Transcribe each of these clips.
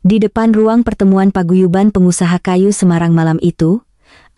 Di depan ruang pertemuan paguyuban pengusaha kayu Semarang malam itu,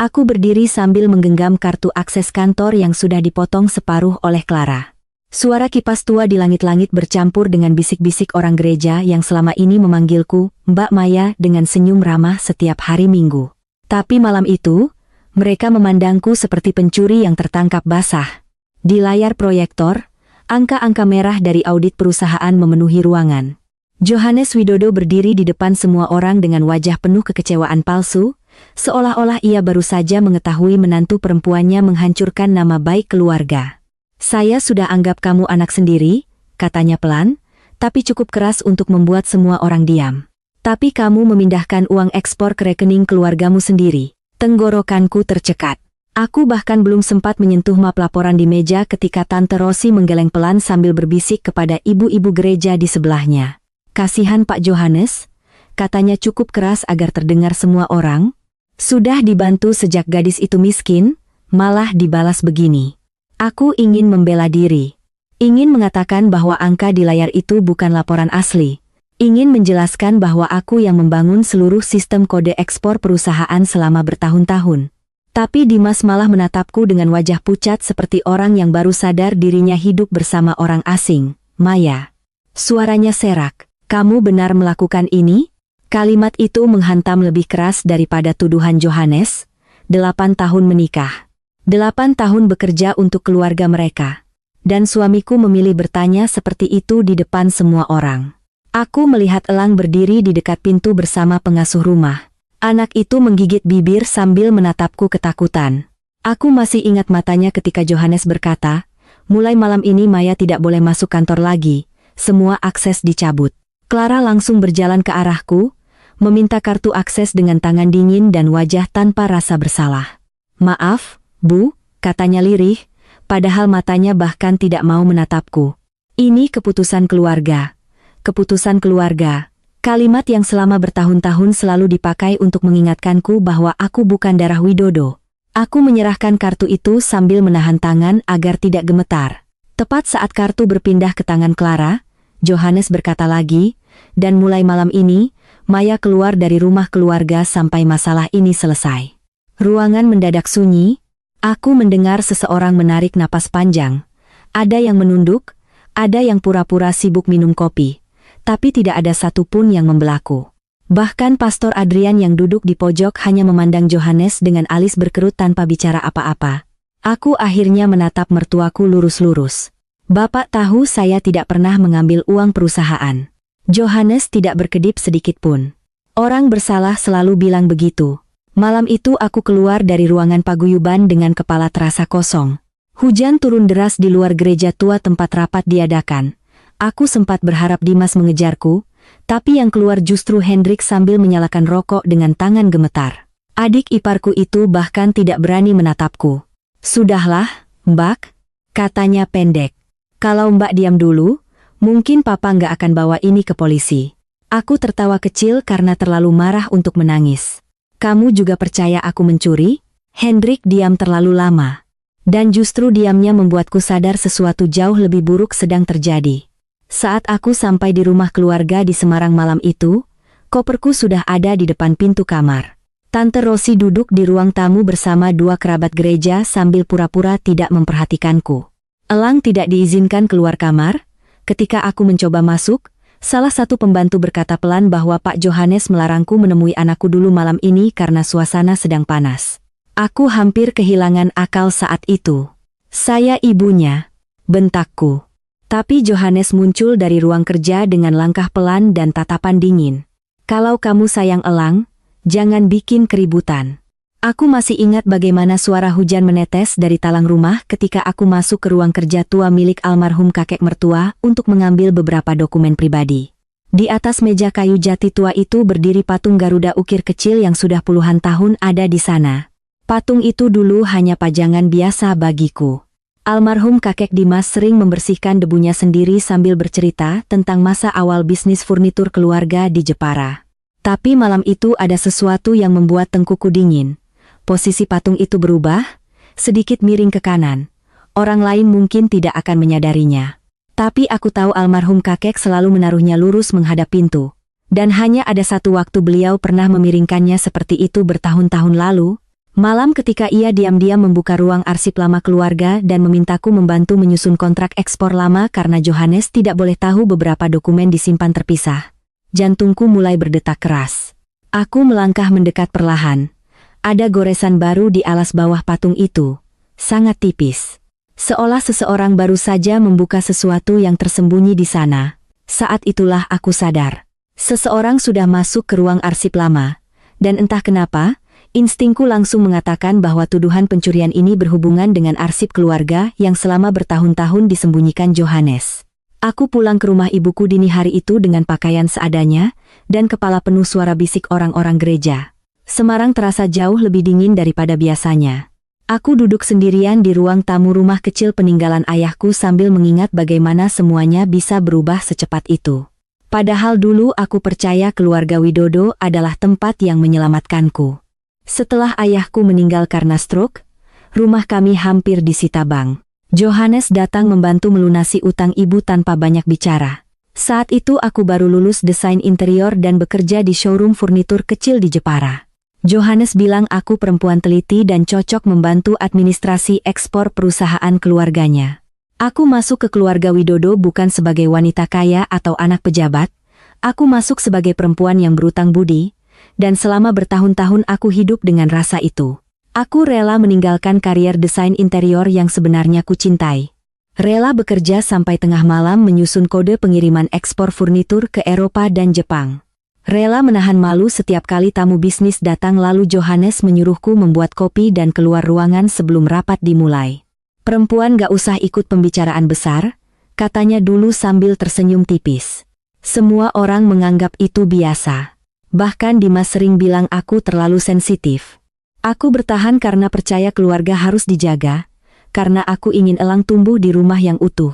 aku berdiri sambil menggenggam kartu akses kantor yang sudah dipotong separuh oleh Clara. Suara kipas tua di langit-langit bercampur dengan bisik-bisik orang gereja yang selama ini memanggilku Mbak Maya dengan senyum ramah setiap hari Minggu. Tapi malam itu, mereka memandangku seperti pencuri yang tertangkap basah. Di layar proyektor, angka-angka merah dari audit perusahaan memenuhi ruangan. Johannes Widodo berdiri di depan semua orang dengan wajah penuh kekecewaan palsu, seolah-olah ia baru saja mengetahui menantu perempuannya menghancurkan nama baik keluarga. "Saya sudah anggap kamu anak sendiri," katanya pelan, tapi cukup keras untuk membuat semua orang diam. "Tapi kamu memindahkan uang ekspor ke rekening keluargamu sendiri." Tenggorokanku tercekat. Aku bahkan belum sempat menyentuh map laporan di meja ketika Tante Rosi menggeleng pelan sambil berbisik kepada ibu-ibu gereja di sebelahnya. "Kasihan Pak Johannes," katanya cukup keras agar terdengar semua orang. "Sudah dibantu sejak gadis itu miskin, malah dibalas begini." Aku ingin membela diri. Ingin mengatakan bahwa angka di layar itu bukan laporan asli. Ingin menjelaskan bahwa aku yang membangun seluruh sistem kode ekspor perusahaan selama bertahun-tahun. Tapi Dimas malah menatapku dengan wajah pucat seperti orang yang baru sadar dirinya hidup bersama orang asing. "Maya." Suaranya serak. "Kamu benar melakukan ini?" Kalimat itu menghantam lebih keras daripada tuduhan Johannes. 8 tahun menikah. 8 tahun bekerja untuk keluarga mereka. Dan suamiku memilih bertanya seperti itu di depan semua orang. Aku melihat Elang berdiri di dekat pintu bersama pengasuh rumah. Anak itu menggigit bibir sambil menatapku ketakutan. Aku masih ingat matanya ketika Johannes berkata, "Mulai malam ini Maya tidak boleh masuk kantor lagi. Semua akses dicabut." Clara langsung berjalan ke arahku, meminta kartu akses dengan tangan dingin dan wajah tanpa rasa bersalah. "Maaf, Bu," katanya lirih, padahal matanya bahkan tidak mau menatapku. "Ini keputusan keluarga." Keputusan keluarga. Kalimat yang selama bertahun-tahun selalu dipakai untuk mengingatkanku bahwa aku bukan darah Widodo. Aku menyerahkan kartu itu sambil menahan tangan agar tidak gemetar. Tepat saat kartu berpindah ke tangan Clara, Johannes berkata lagi, "Dan mulai malam ini, Maya keluar dari rumah keluarga sampai masalah ini selesai." Ruangan mendadak sunyi. Aku mendengar seseorang menarik napas panjang. Ada yang menunduk, ada yang pura-pura sibuk minum kopi. Tapi tidak ada satupun yang membelaku. Bahkan Pastor Adrian yang duduk di pojok hanya memandang Johannes dengan alis berkerut tanpa bicara apa-apa. Aku akhirnya menatap mertuaku lurus-lurus. "Bapak tahu saya tidak pernah mengambil uang perusahaan." Johannes tidak berkedip sedikit pun. Orang bersalah selalu bilang begitu. Malam itu aku keluar dari ruangan paguyuban dengan kepala terasa kosong. Hujan turun deras di luar gereja tua tempat rapat diadakan. Aku sempat berharap Dimas mengejarku, tapi yang keluar justru Hendrik sambil menyalakan rokok dengan tangan gemetar. Adik iparku itu bahkan tidak berani menatapku. "Sudahlah, Mbak," katanya pendek. "Kalau Mbak diam dulu, mungkin Papa nggak akan bawa ini ke polisi." Aku tertawa kecil karena terlalu marah untuk menangis. "Kamu juga percaya aku mencuri?" Hendrik diam terlalu lama. Dan justru diamnya membuatku sadar sesuatu jauh lebih buruk sedang terjadi. Saat aku sampai di rumah keluarga di Semarang malam itu, koperku sudah ada di depan pintu kamar. Tante Rosi duduk di ruang tamu bersama 2 kerabat gereja sambil pura-pura tidak memperhatikanku. Elang tidak diizinkan keluar kamar. Ketika aku mencoba masuk, salah satu pembantu berkata pelan bahwa Pak Johannes melarangku menemui anakku dulu malam ini karena suasana sedang panas. Aku hampir kehilangan akal saat itu. "Saya ibunya," bentakku. Tapi Johannes muncul dari ruang kerja dengan langkah pelan dan tatapan dingin. "Kalau kamu sayang Elang, jangan bikin keributan." Aku masih ingat bagaimana suara hujan menetes dari talang rumah ketika aku masuk ke ruang kerja tua milik almarhum kakek mertua untuk mengambil beberapa dokumen pribadi. Di atas meja kayu jati tua itu berdiri patung Garuda ukir kecil yang sudah puluhan tahun ada di sana. Patung itu dulu hanya pajangan biasa bagiku. Almarhum kakek Dimas sering membersihkan debunya sendiri sambil bercerita tentang masa awal bisnis furnitur keluarga di Jepara. Tapi malam itu ada sesuatu yang membuat tengkuku dingin. Posisi patung itu berubah, sedikit miring ke kanan. Orang lain mungkin tidak akan menyadarinya. Tapi aku tahu almarhum kakek selalu menaruhnya lurus menghadap pintu. Dan hanya ada satu waktu beliau pernah memiringkannya seperti itu bertahun-tahun lalu, malam ketika ia diam-diam membuka ruang arsip lama keluarga dan memintaku membantu menyusun kontrak ekspor lama karena Johannes tidak boleh tahu beberapa dokumen disimpan terpisah. Jantungku mulai berdetak keras. Aku melangkah mendekat perlahan. Ada goresan baru di alas bawah patung itu, sangat tipis. Seolah seseorang baru saja membuka sesuatu yang tersembunyi di sana. Saat itulah aku sadar. Seseorang sudah masuk ke ruang arsip lama. Dan entah kenapa, instingku langsung mengatakan bahwa tuduhan pencurian ini berhubungan dengan arsip keluarga yang selama bertahun-tahun disembunyikan Johannes. Aku pulang ke rumah ibuku dini hari itu dengan pakaian seadanya, dan kepala penuh suara bisik orang-orang gereja. Semarang terasa jauh lebih dingin daripada biasanya. Aku duduk sendirian di ruang tamu rumah kecil peninggalan ayahku sambil mengingat bagaimana semuanya bisa berubah secepat itu. Padahal dulu aku percaya keluarga Widodo adalah tempat yang menyelamatkanku. Setelah ayahku meninggal karena stroke, rumah kami hampir disita bank. Johannes datang membantu melunasi utang ibu tanpa banyak bicara. Saat itu aku baru lulus desain interior dan bekerja di showroom furnitur kecil di Jepara. Johannes bilang aku perempuan teliti dan cocok membantu administrasi ekspor perusahaan keluarganya. Aku masuk ke keluarga Widodo bukan sebagai wanita kaya atau anak pejabat. Aku masuk sebagai perempuan yang berutang budi. Dan selama bertahun-tahun aku hidup dengan rasa itu. Aku rela meninggalkan karier desain interior yang sebenarnya kucintai. Rela bekerja sampai tengah malam menyusun kode pengiriman ekspor furnitur ke Eropa dan Jepang. Rela menahan malu setiap kali tamu bisnis datang lalu Johannes menyuruhku membuat kopi dan keluar ruangan sebelum rapat dimulai. Perempuan gak usah ikut pembicaraan besar, katanya dulu sambil tersenyum tipis. Semua orang menganggap itu biasa. Bahkan Dimas sering bilang aku terlalu sensitif. Aku bertahan karena percaya keluarga harus dijaga, karena aku ingin Elang tumbuh di rumah yang utuh.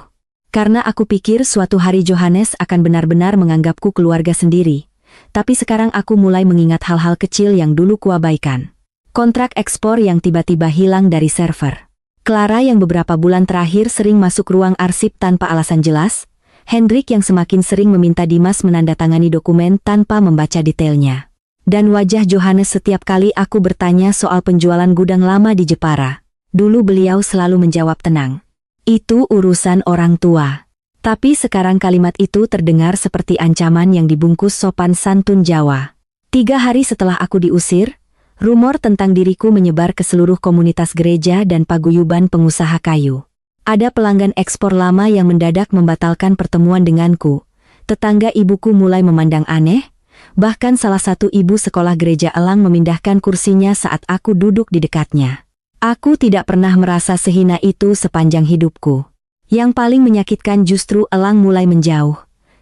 Karena aku pikir suatu hari Johannes akan benar-benar menganggapku keluarga sendiri. Tapi sekarang aku mulai mengingat hal-hal kecil yang dulu kuabaikan. Kontrak ekspor yang tiba-tiba hilang dari server. Clara yang beberapa bulan terakhir sering masuk ruang arsip tanpa alasan jelas. Hendrik yang semakin sering meminta Dimas menandatangani dokumen tanpa membaca detailnya. Dan wajah Johannes setiap kali aku bertanya soal penjualan gudang lama di Jepara. Dulu beliau selalu menjawab tenang. Itu urusan orang tua. Tapi sekarang kalimat itu terdengar seperti ancaman yang dibungkus sopan santun Jawa. 3 hari setelah aku diusir, rumor tentang diriku menyebar ke seluruh komunitas gereja dan paguyuban pengusaha kayu. Ada pelanggan ekspor lama yang mendadak membatalkan pertemuan denganku. Tetangga ibuku mulai memandang aneh, bahkan salah satu ibu sekolah gereja Elang memindahkan kursinya saat aku duduk di dekatnya. Aku tidak pernah merasa sehina itu sepanjang hidupku. Yang paling menyakitkan justru Elang mulai menjauh.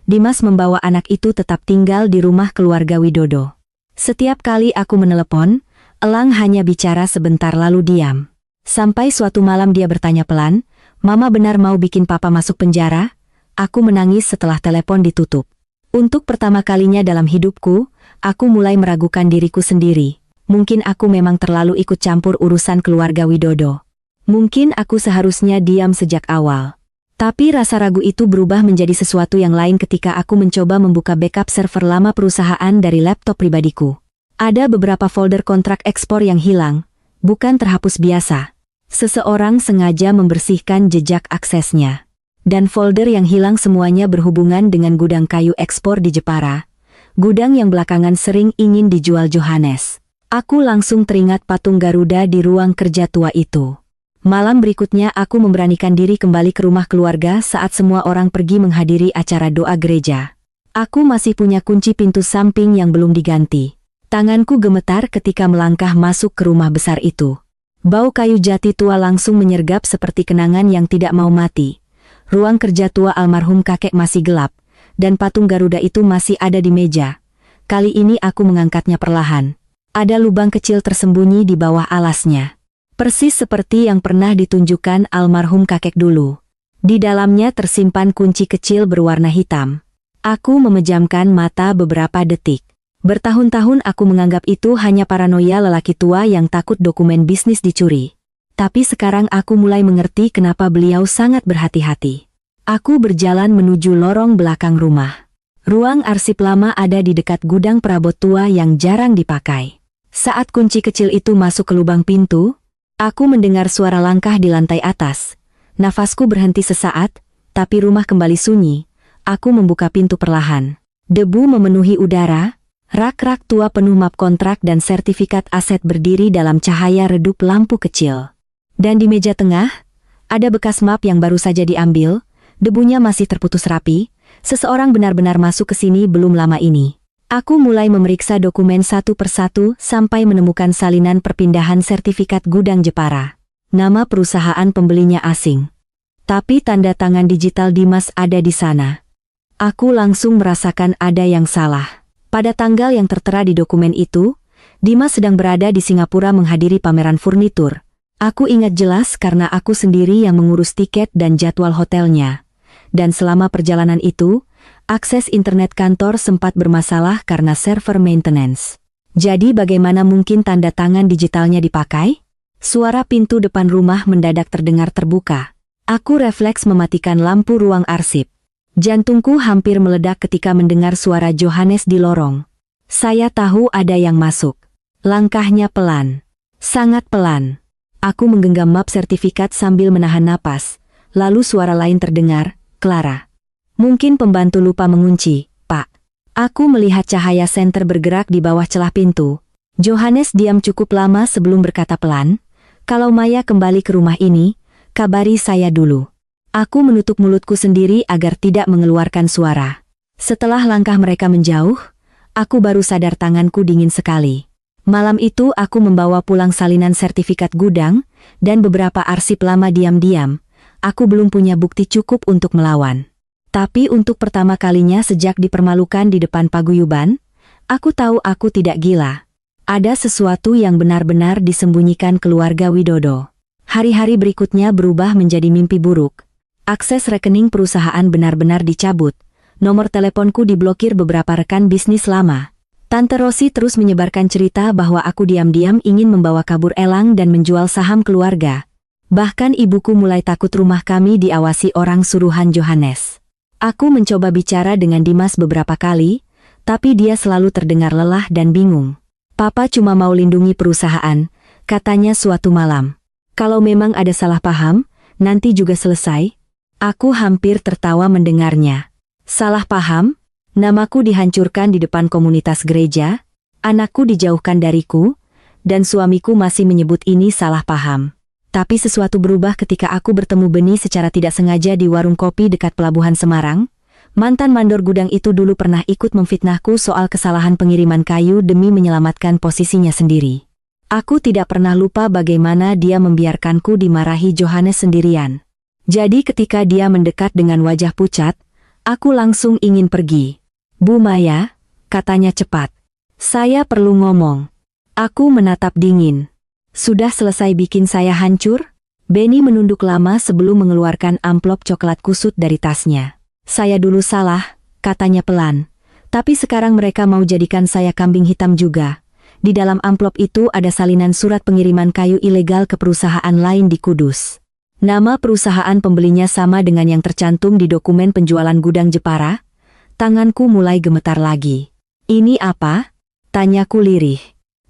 Dimas membawa anak itu tetap tinggal di rumah keluarga Widodo. Setiap kali aku menelepon, Elang hanya bicara sebentar lalu diam. Sampai suatu malam dia bertanya pelan, "Mama benar mau bikin papa masuk penjara?" Aku menangis setelah telepon ditutup. Untuk pertama kalinya dalam hidupku, aku mulai meragukan diriku sendiri. Mungkin aku memang terlalu ikut campur urusan keluarga Widodo. Mungkin aku seharusnya diam sejak awal. Tapi rasa ragu itu berubah menjadi sesuatu yang lain ketika aku mencoba membuka backup server lama perusahaan dari laptop pribadiku. Ada beberapa folder kontrak ekspor yang hilang, bukan terhapus biasa. Seseorang sengaja membersihkan jejak aksesnya. Dan folder yang hilang semuanya berhubungan dengan gudang kayu ekspor di Jepara. Gudang yang belakangan sering ingin dijual Johannes. Aku langsung teringat patung Garuda di ruang kerja tua itu. Malam berikutnya aku memberanikan diri kembali ke rumah keluarga saat semua orang pergi menghadiri acara doa gereja. Aku masih punya kunci pintu samping yang belum diganti. Tanganku gemetar ketika melangkah masuk ke rumah besar itu. Bau kayu jati tua langsung menyergap seperti kenangan yang tidak mau mati. Ruang kerja tua almarhum kakek masih gelap, dan patung Garuda itu masih ada di meja. Kali ini aku mengangkatnya perlahan. Ada lubang kecil tersembunyi di bawah alasnya. Persis seperti yang pernah ditunjukkan almarhum kakek dulu. Di dalamnya tersimpan kunci kecil berwarna hitam. Aku memejamkan mata beberapa detik. Bertahun-tahun aku menganggap itu hanya paranoia lelaki tua yang takut dokumen bisnis dicuri. Tapi sekarang aku mulai mengerti kenapa beliau sangat berhati-hati. Aku berjalan menuju lorong belakang rumah. Ruang arsip lama ada di dekat gudang perabot tua yang jarang dipakai. Saat kunci kecil itu masuk ke lubang pintu, aku mendengar suara langkah di lantai atas. Nafasku berhenti sesaat, tapi rumah kembali sunyi. Aku membuka pintu perlahan. Debu memenuhi udara, rak-rak tua penuh map kontrak dan sertifikat aset berdiri dalam cahaya redup lampu kecil. Dan di meja tengah, ada bekas map yang baru saja diambil, debunya masih terputus rapi. Seseorang benar-benar masuk ke sini belum lama ini. Aku mulai memeriksa dokumen satu persatu sampai menemukan salinan perpindahan sertifikat gudang Jepara. Nama perusahaan pembelinya asing. Tapi tanda tangan digital Dimas ada di sana. Aku langsung merasakan ada yang salah. Pada tanggal yang tertera di dokumen itu, Dimas sedang berada di Singapura menghadiri pameran furnitur. Aku ingat jelas karena aku sendiri yang mengurus tiket dan jadwal hotelnya. Dan selama perjalanan itu, akses internet kantor sempat bermasalah karena server maintenance. Jadi bagaimana mungkin tanda tangan digitalnya dipakai? Suara pintu depan rumah mendadak terdengar terbuka. Aku refleks mematikan lampu ruang arsip. Jantungku hampir meledak ketika mendengar suara Johannes di lorong. Saya tahu ada yang masuk. Langkahnya pelan. Sangat pelan. Aku menggenggam map sertifikat sambil menahan napas. Lalu suara lain terdengar, Clara. Mungkin pembantu lupa mengunci, Pak. Aku melihat cahaya senter bergerak di bawah celah pintu. Johannes diam cukup lama sebelum berkata pelan, kalau Maya kembali ke rumah ini, kabari saya dulu. Aku menutup mulutku sendiri agar tidak mengeluarkan suara. Setelah langkah mereka menjauh, aku baru sadar tanganku dingin sekali. Malam itu aku membawa pulang salinan sertifikat gudang, dan beberapa arsip lama diam-diam. Aku belum punya bukti cukup untuk melawan. Tapi untuk pertama kalinya sejak dipermalukan di depan paguyuban, aku tahu aku tidak gila. Ada sesuatu yang benar-benar disembunyikan keluarga Widodo. Hari-hari berikutnya berubah menjadi mimpi buruk. Akses rekening perusahaan benar-benar dicabut. Nomor teleponku diblokir beberapa rekan bisnis lama. Tante Rosi terus menyebarkan cerita bahwa aku diam-diam ingin membawa kabur Elang dan menjual saham keluarga. Bahkan ibuku mulai takut rumah kami diawasi orang suruhan Johannes. Aku mencoba bicara dengan Dimas beberapa kali, tapi dia selalu terdengar lelah dan bingung. Papa cuma mau lindungi perusahaan, katanya suatu malam. Kalau memang ada salah paham, nanti juga selesai. Aku hampir tertawa mendengarnya. Salah paham? Namaku dihancurkan di depan komunitas gereja, anakku dijauhkan dariku, dan suamiku masih menyebut ini salah paham. Tapi sesuatu berubah ketika aku bertemu Beni secara tidak sengaja di warung kopi dekat pelabuhan Semarang. Mantan mandor gudang itu dulu pernah ikut memfitnahku soal kesalahan pengiriman kayu demi menyelamatkan posisinya sendiri. Aku tidak pernah lupa bagaimana dia membiarkanku dimarahi Johannes sendirian. Jadi ketika dia mendekat dengan wajah pucat, aku langsung ingin pergi. Bu Maya, katanya cepat. Saya perlu ngomong. Aku menatap dingin. Sudah selesai bikin saya hancur? Beni menunduk lama sebelum mengeluarkan amplop coklat kusut dari tasnya. Saya dulu salah, katanya pelan. Tapi sekarang mereka mau jadikan saya kambing hitam juga. Di dalam amplop itu ada salinan surat pengiriman kayu ilegal ke perusahaan lain di Kudus. Nama perusahaan pembelinya sama dengan yang tercantum di dokumen penjualan gudang Jepara. Tanganku mulai gemetar lagi. Ini apa? Tanyaku lirih.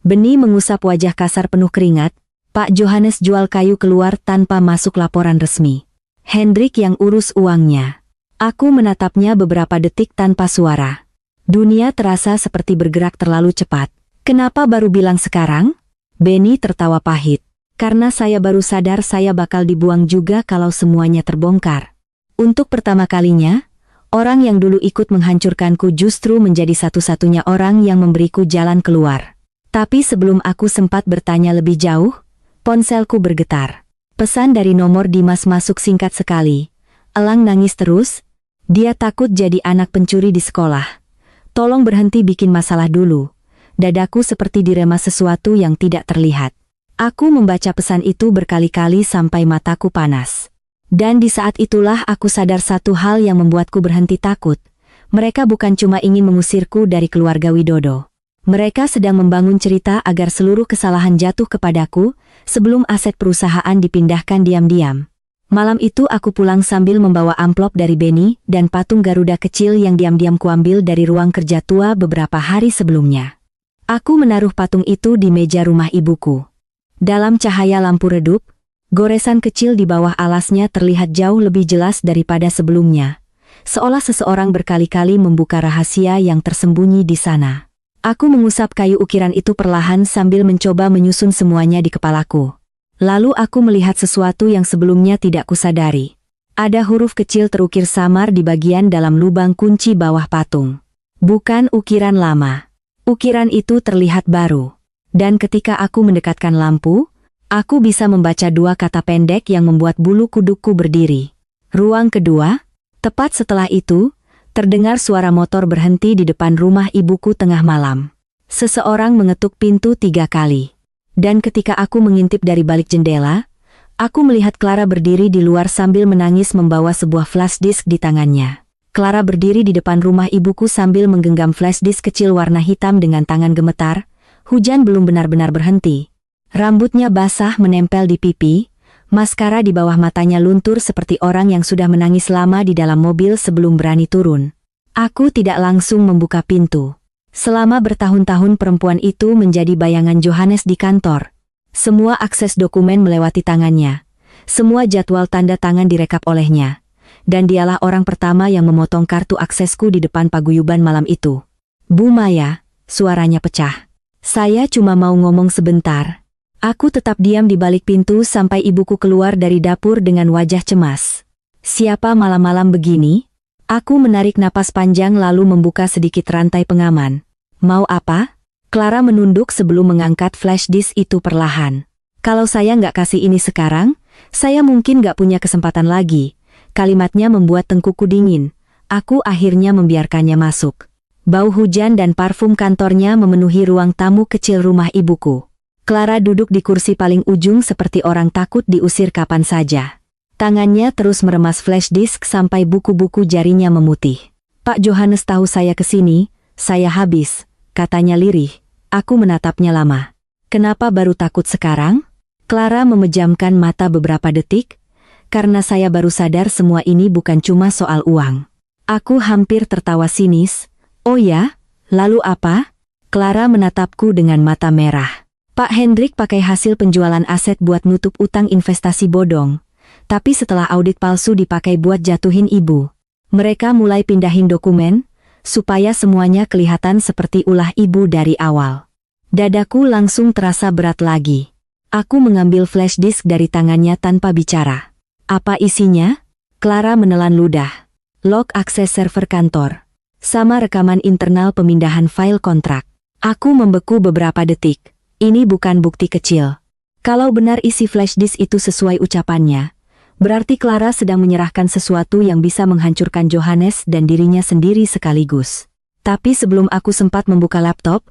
Beni mengusap wajah kasar penuh keringat. Pak Johannes jual kayu keluar tanpa masuk laporan resmi. Hendrik yang urus uangnya. Aku menatapnya beberapa detik tanpa suara. Dunia terasa seperti bergerak terlalu cepat. Kenapa baru bilang sekarang? Beni tertawa pahit. Karena saya baru sadar saya bakal dibuang juga kalau semuanya terbongkar. Untuk pertama kalinya, orang yang dulu ikut menghancurkanku justru menjadi satu-satunya orang yang memberiku jalan keluar. Tapi sebelum aku sempat bertanya lebih jauh, ponselku bergetar. Pesan dari nomor Dimas masuk singkat sekali. Elang nangis terus. Dia takut jadi anak pencuri di sekolah. Tolong berhenti bikin masalah dulu. Dadaku seperti diremas sesuatu yang tidak terlihat. Aku membaca pesan itu berkali-kali sampai mataku panas. Dan di saat itulah aku sadar satu hal yang membuatku berhenti takut. Mereka bukan cuma ingin mengusirku dari keluarga Widodo. Mereka sedang membangun cerita agar seluruh kesalahan jatuh kepadaku sebelum aset perusahaan dipindahkan diam-diam. Malam itu aku pulang sambil membawa amplop dari Benny dan patung Garuda kecil yang diam-diam kuambil dari ruang kerja tua beberapa hari sebelumnya. Aku menaruh patung itu di meja rumah ibuku. Dalam cahaya lampu redup, goresan kecil di bawah alasnya terlihat jauh lebih jelas daripada sebelumnya. Seolah seseorang berkali-kali membuka rahasia yang tersembunyi di sana. Aku mengusap kayu ukiran itu perlahan sambil mencoba menyusun semuanya di kepalaku. Lalu aku melihat sesuatu yang sebelumnya tidak kusadari. Ada huruf kecil terukir samar di bagian dalam lubang kunci bawah patung. Bukan ukiran lama. Ukiran itu terlihat baru. Dan ketika aku mendekatkan lampu, aku bisa membaca dua kata pendek yang membuat bulu kudukku berdiri. Ruang kedua. Tepat setelah itu, terdengar suara motor berhenti di depan rumah ibuku tengah malam. Seseorang mengetuk pintu 3 kali. Dan ketika aku mengintip dari balik jendela, aku melihat Clara berdiri di luar sambil menangis membawa sebuah flash disk di tangannya. Clara berdiri di depan rumah ibuku sambil menggenggam flash disk kecil warna hitam dengan tangan gemetar. Hujan belum benar-benar berhenti. Rambutnya basah menempel di pipi, maskara di bawah matanya luntur seperti orang yang sudah menangis lama di dalam mobil sebelum berani turun. Aku tidak langsung membuka pintu. Selama bertahun-tahun perempuan itu menjadi bayangan Johannes di kantor. Semua akses dokumen melewati tangannya. Semua jadwal tanda tangan direkap olehnya. Dan dialah orang pertama yang memotong kartu aksesku di depan paguyuban malam itu. Bu Maya, suaranya pecah. Saya cuma mau ngomong sebentar. Aku tetap diam di balik pintu sampai ibuku keluar dari dapur dengan wajah cemas. Siapa malam-malam begini? Aku menarik napas panjang lalu membuka sedikit rantai pengaman. Mau apa? Clara menunduk sebelum mengangkat flash disk itu perlahan. Kalau saya nggak kasih ini sekarang, saya mungkin nggak punya kesempatan lagi. Kalimatnya membuat tengkuku dingin. Aku akhirnya membiarkannya masuk. Bau hujan dan parfum kantornya memenuhi ruang tamu kecil rumah ibuku. Clara duduk di kursi paling ujung seperti orang takut diusir kapan saja. Tangannya terus meremas flash disk sampai buku-buku jarinya memutih. Pak Johannes tahu saya kesini, saya habis, katanya lirih. Aku menatapnya lama. Kenapa baru takut sekarang? Clara memejamkan mata beberapa detik. Karena saya baru sadar semua ini bukan cuma soal uang. Aku hampir tertawa sinis. Oh ya? Lalu apa? Clara menatapku dengan mata merah. Pak Hendrik pakai hasil penjualan aset buat nutup utang investasi bodong. Tapi setelah audit palsu dipakai buat jatuhin ibu. Mereka mulai pindahin dokumen, supaya semuanya kelihatan seperti ulah ibu dari awal. Dadaku langsung terasa berat lagi. Aku mengambil flash disk dari tangannya tanpa bicara. Apa isinya? Clara menelan ludah. Log akses server kantor. Sama rekaman internal pemindahan file kontrak. Aku membeku beberapa detik. Ini bukan bukti kecil. Kalau benar isi flash disk itu sesuai ucapannya, berarti Clara sedang menyerahkan sesuatu yang bisa menghancurkan Johannes dan dirinya sendiri sekaligus. Tapi sebelum aku sempat membuka laptop,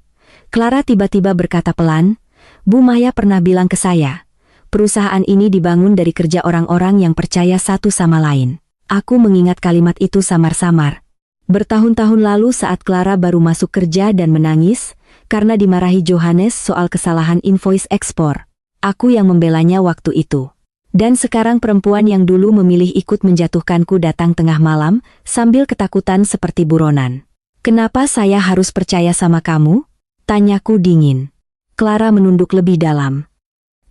Clara tiba-tiba berkata pelan, Bu Maya pernah bilang ke saya, perusahaan ini dibangun dari kerja orang-orang yang percaya satu sama lain. Aku mengingat kalimat itu samar-samar. Bertahun-tahun lalu saat Clara baru masuk kerja dan menangis, karena dimarahi Johannes soal kesalahan invoice ekspor. Aku yang membelanya waktu itu. Dan sekarang perempuan yang dulu memilih ikut menjatuhkanku datang tengah malam, sambil ketakutan seperti buronan. Kenapa saya harus percaya sama kamu? Tanyaku dingin. Clara menunduk lebih dalam.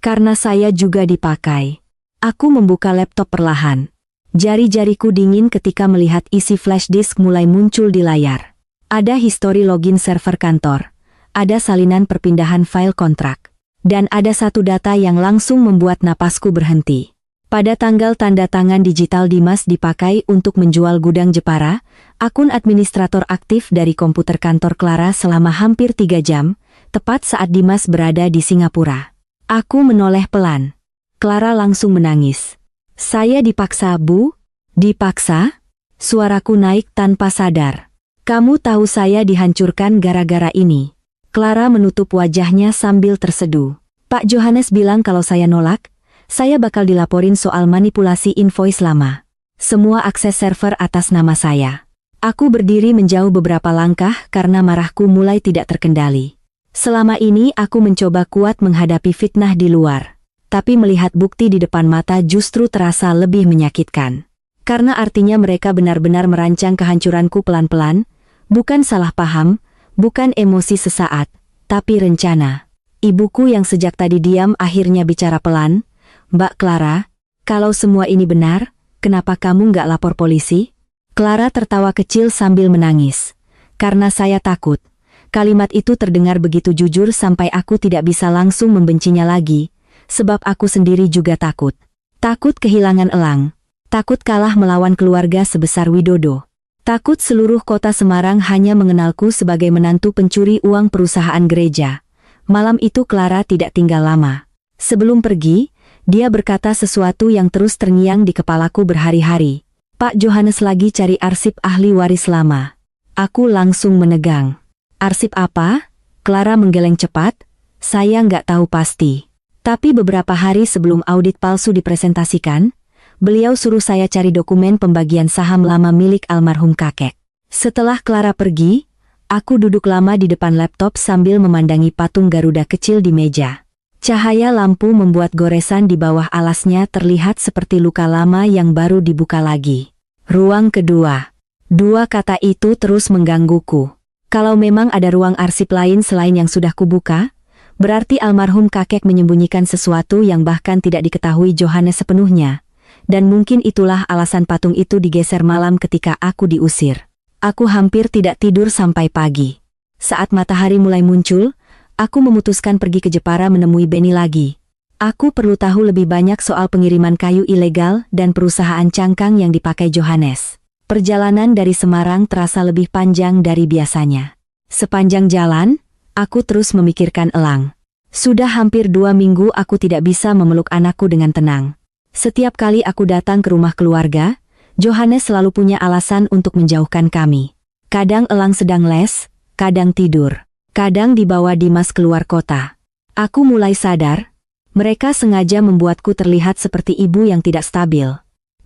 Karena saya juga dipakai. Aku membuka laptop perlahan. Jari-jariku dingin ketika melihat isi flash disk mulai muncul di layar. Ada histori login server kantor. Ada salinan perpindahan file kontrak. Dan ada satu data yang langsung membuat napasku berhenti. Pada tanggal tanda tangan digital Dimas dipakai untuk menjual gudang Jepara, akun administrator aktif dari komputer kantor Clara selama hampir 3 jam, tepat saat Dimas berada di Singapura. Aku menoleh pelan. Clara langsung menangis. Saya dipaksa, Bu? Dipaksa? Suaraku naik tanpa sadar. Kamu tahu saya dihancurkan gara-gara ini. Clara menutup wajahnya sambil terseduh. Pak Johannes bilang kalau saya nolak, saya bakal dilaporin soal manipulasi invoice lama. Semua akses server atas nama saya. Aku berdiri menjauh beberapa langkah karena marahku mulai tidak terkendali. Selama ini aku mencoba kuat menghadapi fitnah di luar. tapi melihat bukti di depan mata justru terasa lebih menyakitkan. Karena artinya mereka benar-benar merancang kehancuranku pelan-pelan, bukan salah paham, bukan emosi sesaat, tapi rencana. Ibuku yang sejak tadi diam akhirnya bicara pelan, "Mbak Clara, kalau semua ini benar, kenapa kamu nggak lapor polisi?" Clara tertawa kecil sambil menangis. "Karena saya takut." Kalimat itu terdengar begitu jujur sampai aku tidak bisa langsung membencinya lagi, sebab aku sendiri juga takut. Takut kehilangan Elang. Takut kalah melawan keluarga sebesar Widodo. Takut seluruh kota Semarang hanya mengenalku sebagai menantu pencuri uang perusahaan gereja. Malam itu Clara tidak tinggal lama. Sebelum pergi, dia berkata sesuatu yang terus terngiang di kepalaku berhari-hari. "Pak Johannes lagi cari arsip ahli waris lama." Aku langsung menegang. "Arsip apa?" Clara menggeleng cepat. "Saya nggak tahu pasti. Tapi beberapa hari sebelum audit palsu dipresentasikan, beliau suruh saya cari dokumen pembagian saham lama milik almarhum kakek." Setelah Clara pergi, aku duduk lama di depan laptop sambil memandangi patung Garuda kecil di meja. Cahaya lampu membuat goresan di bawah alasnya terlihat seperti luka lama yang baru dibuka lagi. Ruang kedua. Dua kata itu terus menggangguku. Kalau memang ada ruang arsip lain selain yang sudah kubuka, berarti almarhum kakek menyembunyikan sesuatu yang bahkan tidak diketahui Johannes sepenuhnya. Dan mungkin itulah alasan patung itu digeser malam ketika aku diusir. Aku hampir tidak tidur sampai pagi. Saat matahari mulai muncul, aku memutuskan pergi ke Jepara menemui Benny lagi. Aku perlu tahu lebih banyak soal pengiriman kayu ilegal dan perusahaan cangkang yang dipakai Johannes. Perjalanan dari Semarang terasa lebih panjang dari biasanya. Sepanjang jalan, aku terus memikirkan Elang. Sudah hampir 2 minggu aku tidak bisa memeluk anakku dengan tenang. Setiap kali aku datang ke rumah keluarga, Johannes selalu punya alasan untuk menjauhkan kami. Kadang Elang sedang les, kadang tidur, kadang dibawa Dimas keluar kota. Aku mulai sadar, mereka sengaja membuatku terlihat seperti ibu yang tidak stabil.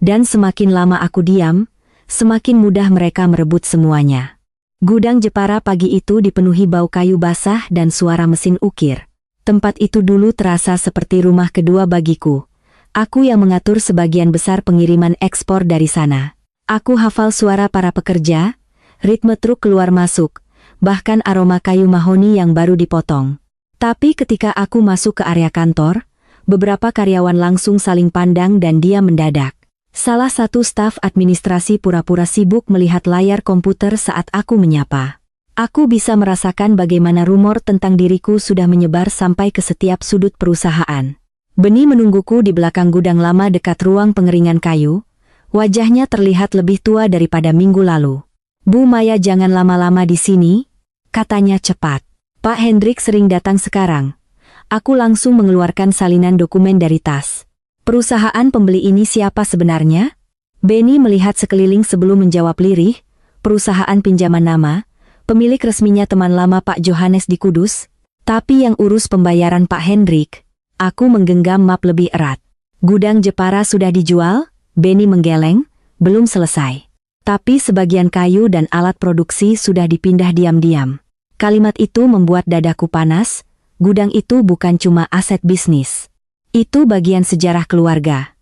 Dan semakin lama aku diam, semakin mudah mereka merebut semuanya. Gudang Jepara pagi itu dipenuhi bau kayu basah dan suara mesin ukir. Tempat itu dulu terasa seperti rumah kedua bagiku. Aku yang mengatur sebagian besar pengiriman ekspor dari sana. Aku hafal suara para pekerja, ritme truk keluar masuk, bahkan aroma kayu mahoni yang baru dipotong. Tapi ketika aku masuk ke area kantor, beberapa karyawan langsung saling pandang dan diam mendadak. Salah satu staf administrasi pura-pura sibuk melihat layar komputer saat aku menyapa. Aku bisa merasakan bagaimana rumor tentang diriku sudah menyebar sampai ke setiap sudut perusahaan. Benny menungguku di belakang gudang lama dekat ruang pengeringan kayu. Wajahnya terlihat lebih tua daripada minggu lalu. "Bu Maya, jangan lama-lama di sini," katanya cepat. "Pak Hendrik sering datang sekarang." Aku langsung mengeluarkan salinan dokumen dari tas. "Perusahaan pembeli ini siapa sebenarnya?" Benny melihat sekeliling sebelum menjawab lirih. "Perusahaan pinjaman nama, pemilik resminya teman lama Pak Johannes di Kudus, tapi yang urus pembayaran Pak Hendrik." Aku menggenggam map lebih erat. "Gudang Jepara sudah dijual?" Benny menggeleng. "Belum selesai. Tapi sebagian kayu dan alat produksi sudah dipindah diam-diam." Kalimat itu membuat dadaku panas. Gudang itu bukan cuma aset bisnis. Itu bagian sejarah keluarga.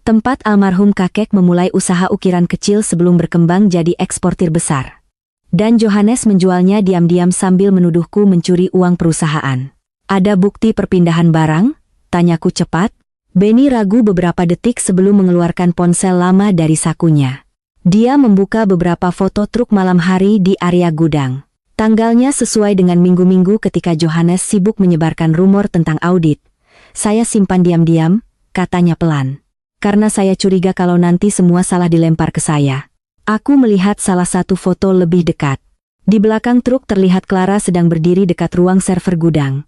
Tempat almarhum kakek memulai usaha ukiran kecil sebelum berkembang jadi eksportir besar. Dan Johannes menjualnya diam-diam sambil menuduhku mencuri uang perusahaan. "Ada bukti perpindahan barang?" tanyaku cepat. Benny ragu beberapa detik sebelum mengeluarkan ponsel lama dari sakunya. Dia membuka beberapa foto truk malam hari di area gudang. Tanggalnya sesuai dengan minggu-minggu ketika Johannes sibuk menyebarkan rumor tentang audit. "Saya simpan diam-diam," katanya pelan. "Karena saya curiga kalau nanti semua salah dilempar ke saya." Aku melihat salah satu foto lebih dekat. Di belakang truk terlihat Clara sedang berdiri dekat ruang server gudang.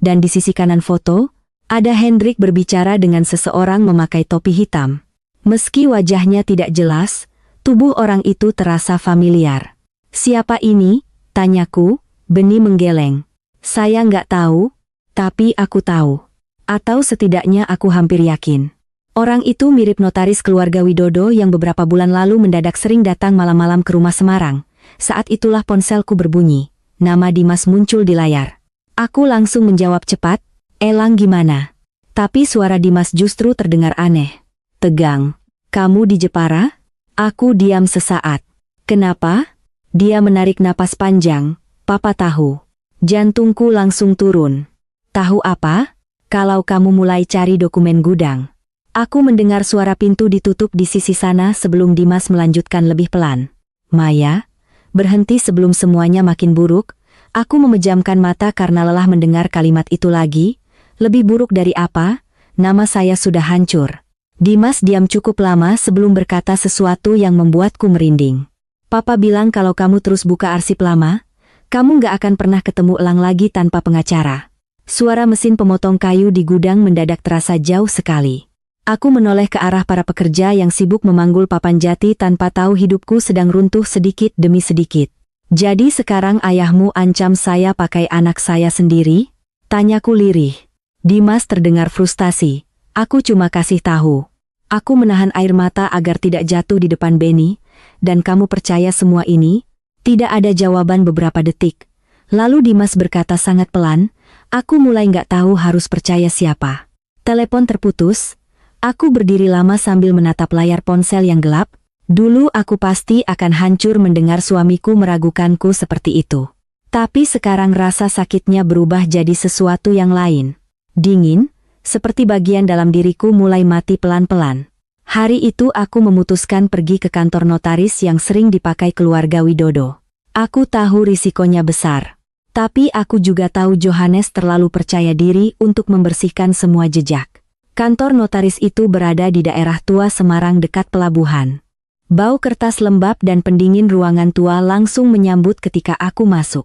Dan di sisi kanan foto, ada Hendrik berbicara dengan seseorang memakai topi hitam. Meski wajahnya tidak jelas, tubuh orang itu terasa familiar. "Siapa ini?" tanyaku. Benny menggeleng. "Saya nggak tahu, tapi aku tahu. Atau setidaknya aku hampir yakin. Orang itu mirip notaris keluarga Widodo yang beberapa bulan lalu mendadak sering datang malam-malam ke rumah Semarang. Saat itulah ponselku berbunyi. Nama Dimas muncul di layar. Aku langsung menjawab cepat, "Elang gimana?" Tapi suara Dimas justru terdengar aneh. Tegang. Kamu di Jepara? Aku diam sesaat. Kenapa? Dia menarik napas panjang. Papa tahu. Jantungku langsung turun. Tahu apa? Kalau kamu mulai cari dokumen gudang. Aku mendengar suara pintu ditutup di sisi sana sebelum Dimas melanjutkan lebih pelan. Maya, berhenti sebelum semuanya makin buruk. Aku memejamkan mata karena lelah mendengar kalimat itu lagi. Lebih buruk dari apa? Nama saya sudah hancur. Dimas diam cukup lama sebelum berkata sesuatu yang membuatku merinding. Papa bilang kalau kamu terus buka arsip lama, kamu gak akan pernah ketemu Elang lagi tanpa pengacara. Suara mesin pemotong kayu di gudang mendadak terasa jauh sekali. Aku menoleh ke arah para pekerja yang sibuk memanggul papan jati tanpa tahu hidupku sedang runtuh sedikit demi sedikit. Jadi sekarang ayahmu ancam saya pakai anak saya sendiri? Tanyaku lirih. Dimas terdengar frustasi. Aku cuma kasih tahu. Aku menahan air mata agar tidak jatuh di depan Benny. Dan kamu percaya semua ini? Tidak ada jawaban beberapa detik. Lalu Dimas berkata sangat pelan, aku mulai nggak tahu harus percaya siapa. Telepon terputus. Aku berdiri lama sambil menatap layar ponsel yang gelap. Dulu aku pasti akan hancur mendengar suamiku meragukanku seperti itu. Tapi sekarang rasa sakitnya berubah jadi sesuatu yang lain. Dingin, seperti bagian dalam diriku mulai mati pelan-pelan. Hari itu aku memutuskan pergi ke kantor notaris yang sering dipakai keluarga Widodo. Aku tahu risikonya besar. Tapi aku juga tahu Johannes terlalu percaya diri untuk membersihkan semua jejak. Kantor notaris itu berada di daerah tua Semarang dekat pelabuhan. Bau kertas lembab dan pendingin ruangan tua langsung menyambut ketika aku masuk.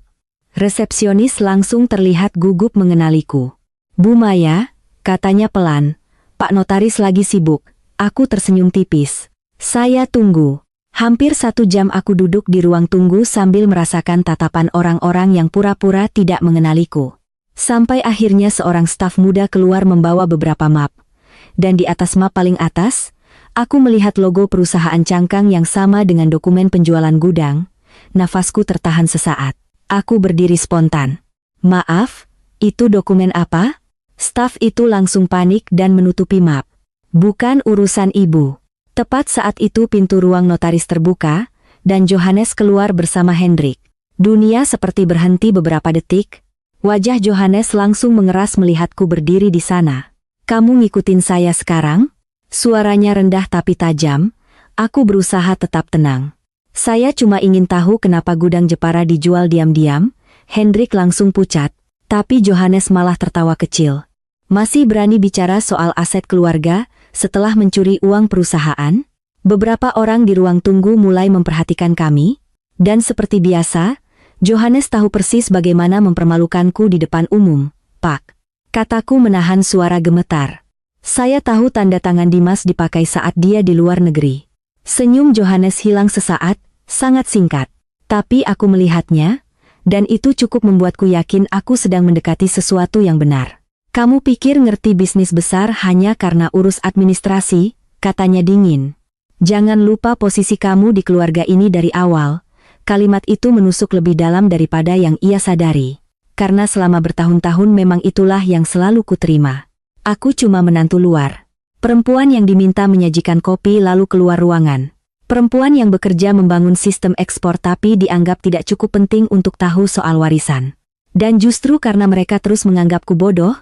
Resepsionis langsung terlihat gugup mengenaliku. Bu Maya, katanya pelan, Pak Notaris lagi sibuk. Aku tersenyum tipis. Saya tunggu. Hampir 1 jam aku duduk di ruang tunggu sambil merasakan tatapan orang-orang yang pura-pura tidak mengenaliku. Sampai akhirnya seorang staf muda keluar membawa beberapa map. Dan di atas map paling atas, aku melihat logo perusahaan cangkang yang sama dengan dokumen penjualan gudang. Nafasku tertahan sesaat. Aku berdiri spontan. Maaf, itu dokumen apa? Staf itu langsung panik dan menutupi map. Bukan urusan ibu. Tepat saat itu pintu ruang notaris terbuka, dan Johannes keluar bersama Hendrik. Dunia seperti berhenti beberapa detik. Wajah Johannes langsung mengeras melihatku berdiri di sana. Kamu ngikutin saya sekarang? Suaranya rendah tapi tajam. Aku berusaha tetap tenang. Saya cuma ingin tahu kenapa gudang Jepara dijual diam-diam. Hendrik langsung pucat, tapi Johannes malah tertawa kecil. Masih berani bicara soal aset keluarga? Setelah mencuri uang perusahaan, beberapa orang di ruang tunggu mulai memperhatikan kami, dan seperti biasa, Johannes tahu persis bagaimana mempermalukanku di depan umum. Pak, kataku menahan suara gemetar. Saya tahu tanda tangan Dimas dipakai saat dia di luar negeri. Senyum Johannes hilang sesaat, sangat singkat. Tapi aku melihatnya, dan itu cukup membuatku yakin aku sedang mendekati sesuatu yang benar. Kamu pikir ngerti bisnis besar hanya karena urus administrasi, katanya dingin. Jangan lupa posisi kamu di keluarga ini dari awal. Kalimat itu menusuk lebih dalam daripada yang ia sadari. Karena selama bertahun-tahun memang itulah yang selalu kuterima. Aku cuma menantu luar. Perempuan yang diminta menyajikan kopi lalu keluar ruangan. Perempuan yang bekerja membangun sistem ekspor tapi dianggap tidak cukup penting untuk tahu soal warisan. Dan justru karena mereka terus menganggapku bodoh,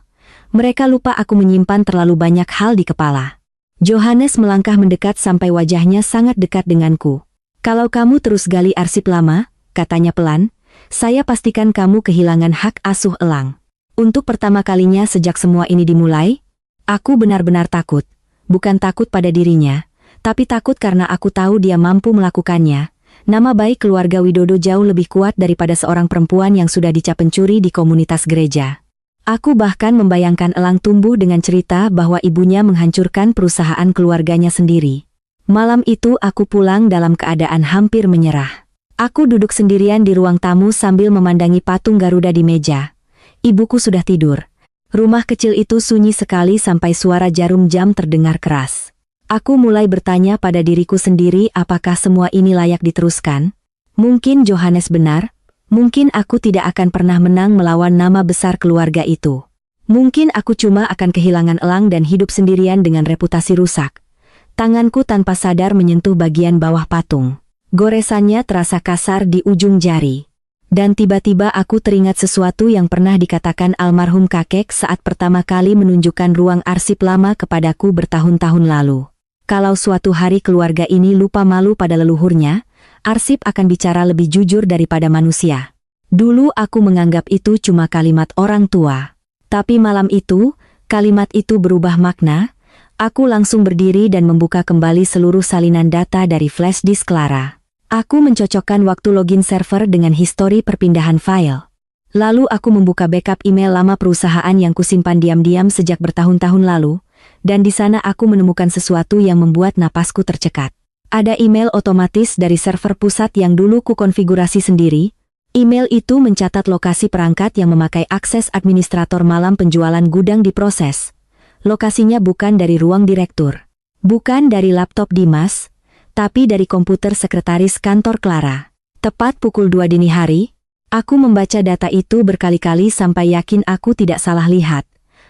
mereka lupa aku menyimpan terlalu banyak hal di kepala. Johannes melangkah mendekat sampai wajahnya sangat dekat denganku. Kalau kamu terus gali arsip lama, katanya pelan, saya pastikan kamu kehilangan hak asuh Elang. Untuk pertama kalinya sejak semua ini dimulai, aku benar-benar takut. Bukan takut pada dirinya, tapi takut karena aku tahu dia mampu melakukannya. Nama baik keluarga Widodo jauh lebih kuat daripada seorang perempuan yang sudah dicap pencuri di komunitas gereja. Aku bahkan membayangkan Elang tumbuh dengan cerita bahwa ibunya menghancurkan perusahaan keluarganya sendiri. Malam itu aku pulang dalam keadaan hampir menyerah. Aku duduk sendirian di ruang tamu sambil memandangi patung Garuda di meja. Ibuku sudah tidur. Rumah kecil itu sunyi sekali sampai suara jarum jam terdengar keras. Aku mulai bertanya pada diriku sendiri apakah semua ini layak diteruskan. Mungkin Johannes benar. Mungkin aku tidak akan pernah menang melawan nama besar keluarga itu. Mungkin aku cuma akan kehilangan elang dan hidup sendirian dengan reputasi rusak. Tanganku tanpa sadar menyentuh bagian bawah patung. Goresannya terasa kasar di ujung jari. Dan tiba-tiba aku teringat sesuatu yang pernah dikatakan almarhum kakek saat pertama kali menunjukkan ruang arsip lama kepadaku bertahun-tahun lalu. Kalau suatu hari keluarga ini lupa malu pada leluhurnya, arsip akan bicara lebih jujur daripada manusia. Dulu aku menganggap itu cuma kalimat orang tua. Tapi malam itu, kalimat itu berubah makna. Aku langsung berdiri dan membuka kembali seluruh salinan data dari flash disk Clara. Aku mencocokkan waktu login server dengan histori perpindahan file. Lalu aku membuka backup email lama perusahaan yang kusimpan diam-diam sejak bertahun-tahun lalu, dan di sana aku menemukan sesuatu yang membuat napasku tercekat. Ada email otomatis dari server pusat yang dulu kukonfigurasi sendiri. Email itu mencatat lokasi perangkat yang memakai akses administrator malam penjualan gudang diproses. Lokasinya bukan dari ruang direktur, bukan dari laptop Dimas, tapi dari komputer sekretaris kantor Clara. Tepat pukul 2 dini hari, aku membaca data itu berkali-kali sampai yakin aku tidak salah lihat.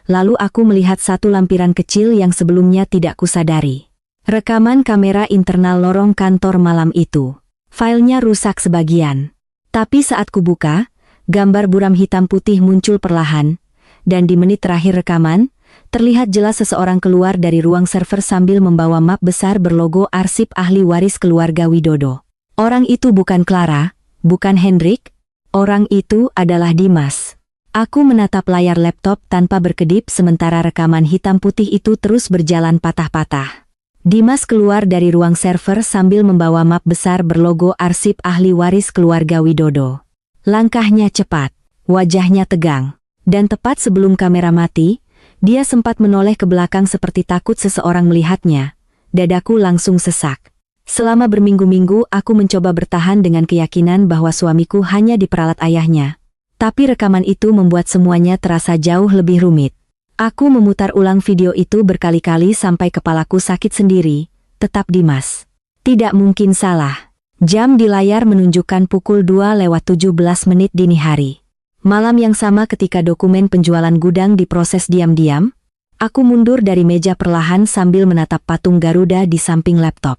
Lalu aku melihat satu lampiran kecil yang sebelumnya tidak kusadari. Rekaman kamera internal lorong kantor malam itu. Filenya rusak sebagian. Tapi saat kubuka, gambar buram hitam putih muncul perlahan, dan di menit terakhir rekaman, terlihat jelas seseorang keluar dari ruang server sambil membawa map besar berlogo arsip ahli waris keluarga Widodo. Orang itu bukan Clara, bukan Hendrik, orang itu adalah Dimas. Aku menatap layar laptop tanpa berkedip sementara rekaman hitam putih itu terus berjalan patah-patah. Dimas keluar dari ruang server sambil membawa map besar berlogo arsip ahli waris keluarga Widodo. Langkahnya cepat, wajahnya tegang, dan tepat sebelum kamera mati, dia sempat menoleh ke belakang seperti takut seseorang melihatnya. Dadaku langsung sesak. Selama berminggu-minggu aku mencoba bertahan dengan keyakinan bahwa suamiku hanya diperalat ayahnya. Tapi rekaman itu membuat semuanya terasa jauh lebih rumit. Aku memutar ulang video itu berkali-kali sampai kepalaku sakit sendiri. Tetap Dimas. Tidak mungkin salah. Jam di layar menunjukkan pukul 2:17 dini hari. Malam yang sama ketika dokumen penjualan gudang diproses diam-diam, aku mundur dari meja perlahan sambil menatap patung Garuda di samping laptop.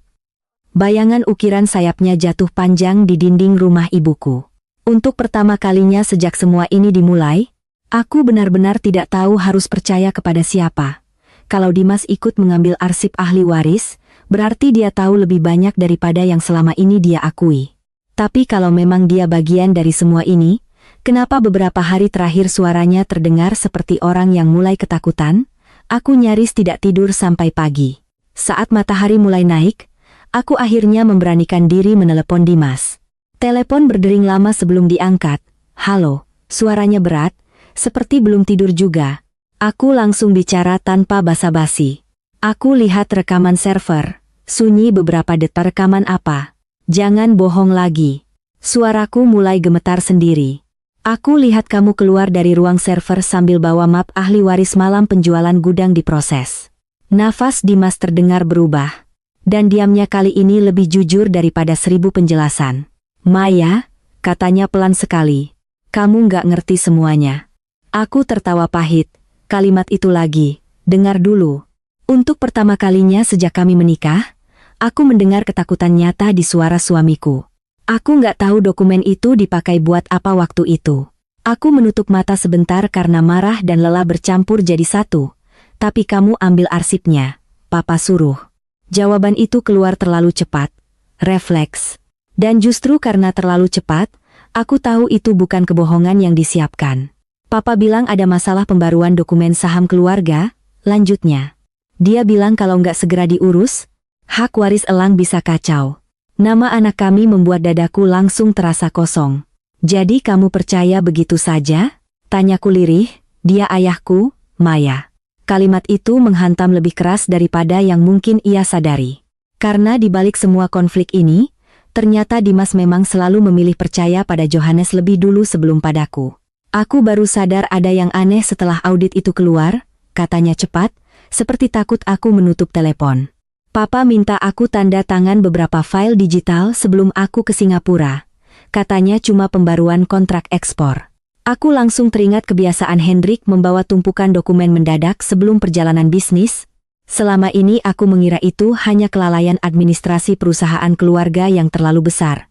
Bayangan ukiran sayapnya jatuh panjang di dinding rumah ibuku. Untuk pertama kalinya sejak semua ini dimulai, aku benar-benar tidak tahu harus percaya kepada siapa. Kalau Dimas ikut mengambil arsip ahli waris, berarti dia tahu lebih banyak daripada yang selama ini dia akui. Tapi kalau memang dia bagian dari semua ini, kenapa beberapa hari terakhir suaranya terdengar seperti orang yang mulai ketakutan? Aku nyaris tidak tidur sampai pagi. Saat matahari mulai naik, aku akhirnya memberanikan diri menelepon Dimas. Telepon berdering lama sebelum diangkat. Halo, suaranya berat, seperti belum tidur juga. Aku langsung bicara tanpa basa-basi. Aku lihat rekaman server. Sunyi beberapa detik. Rekaman apa? Jangan bohong lagi. Suaraku mulai gemetar sendiri. Aku lihat kamu keluar dari ruang server sambil bawa map ahli waris malam penjualan gudang diproses. Nafas Dimas terdengar berubah. Dan diamnya kali ini lebih jujur daripada 1000 penjelasan. Maya, katanya pelan sekali. Kamu nggak ngerti semuanya. Aku tertawa pahit. Kalimat itu lagi. Dengar dulu. Untuk pertama kalinya sejak kami menikah, aku mendengar ketakutan nyata di suara suamiku. Aku nggak tahu dokumen itu dipakai buat apa waktu itu. Aku menutup mata sebentar karena marah dan lelah bercampur jadi satu. Tapi kamu ambil arsipnya, Papa suruh. Jawaban itu keluar terlalu cepat. Refleks. Dan justru karena terlalu cepat, aku tahu itu bukan kebohongan yang disiapkan. Papa bilang ada masalah pembaruan dokumen saham keluarga, lanjutnya. Dia bilang kalau nggak segera diurus, hak waris elang bisa kacau. Nama anak kami membuat dadaku langsung terasa kosong. Jadi kamu percaya begitu saja? Tanyaku lirih. Dia ayahku, Maya. Kalimat itu menghantam lebih keras daripada yang mungkin ia sadari. Karena di balik semua konflik ini, ternyata Dimas memang selalu memilih percaya pada Johannes lebih dulu sebelum padaku. Aku baru sadar ada yang aneh setelah audit itu keluar, katanya cepat, seperti takut aku menutup telepon. Papa minta aku tanda tangan beberapa file digital sebelum aku ke Singapura. Katanya cuma pembaruan kontrak ekspor. Aku langsung teringat kebiasaan Hendrik membawa tumpukan dokumen mendadak sebelum perjalanan bisnis. Selama ini aku mengira itu hanya kelalaian administrasi perusahaan keluarga yang terlalu besar.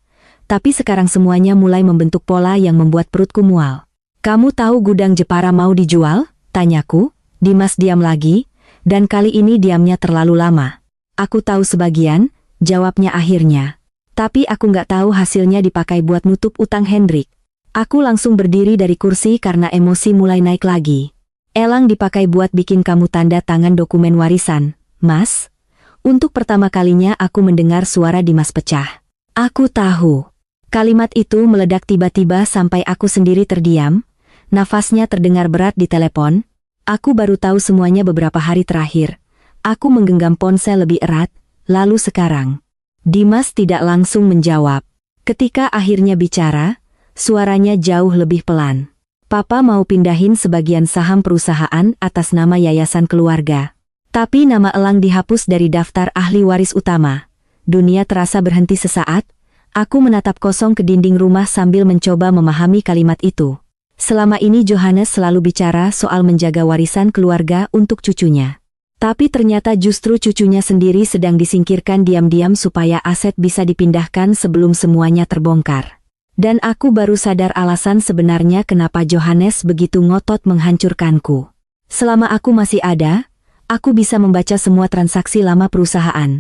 Tapi sekarang semuanya mulai membentuk pola yang membuat perutku mual. "Kamu tahu gudang Jepara mau dijual?" tanyaku. Dimas diam lagi, dan kali ini diamnya terlalu lama. "Aku tahu sebagian," jawabnya akhirnya. "Tapi aku nggak tahu hasilnya dipakai buat nutup utang Hendrik." Aku langsung berdiri dari kursi karena emosi mulai naik lagi. "Elang dipakai buat bikin kamu tanda tangan dokumen warisan, Mas." Untuk pertama kalinya aku mendengar suara Dimas pecah. "Aku tahu." Kalimat itu meledak tiba-tiba sampai aku sendiri terdiam. Nafasnya terdengar berat di telepon. Aku baru tahu semuanya beberapa hari terakhir. Aku menggenggam ponsel lebih erat, lalu sekarang. Dimas tidak langsung menjawab. Ketika akhirnya bicara, suaranya jauh lebih pelan. "Papa mau pindahin sebagian saham perusahaan atas nama yayasan keluarga. Tapi nama Elang dihapus dari daftar ahli waris utama." Dunia terasa berhenti sesaat. Aku menatap kosong ke dinding rumah sambil mencoba memahami kalimat itu. Selama ini Johannes selalu bicara soal menjaga warisan keluarga untuk cucunya. Tapi ternyata justru cucunya sendiri sedang disingkirkan diam-diam supaya aset bisa dipindahkan sebelum semuanya terbongkar. Dan aku baru sadar alasan sebenarnya kenapa Johannes begitu ngotot menghancurkanku. Selama aku masih ada, aku bisa membaca semua transaksi lama perusahaan.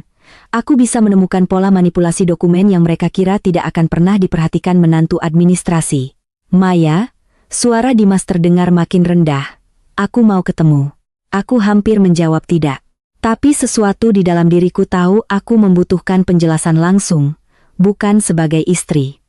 Aku bisa menemukan pola manipulasi dokumen yang mereka kira tidak akan pernah diperhatikan menantu administrasi. "Maya," suara Dimas terdengar makin rendah. "Aku mau ketemu." Aku hampir menjawab tidak. Tapi sesuatu di dalam diriku tahu aku membutuhkan penjelasan langsung, bukan sebagai istri,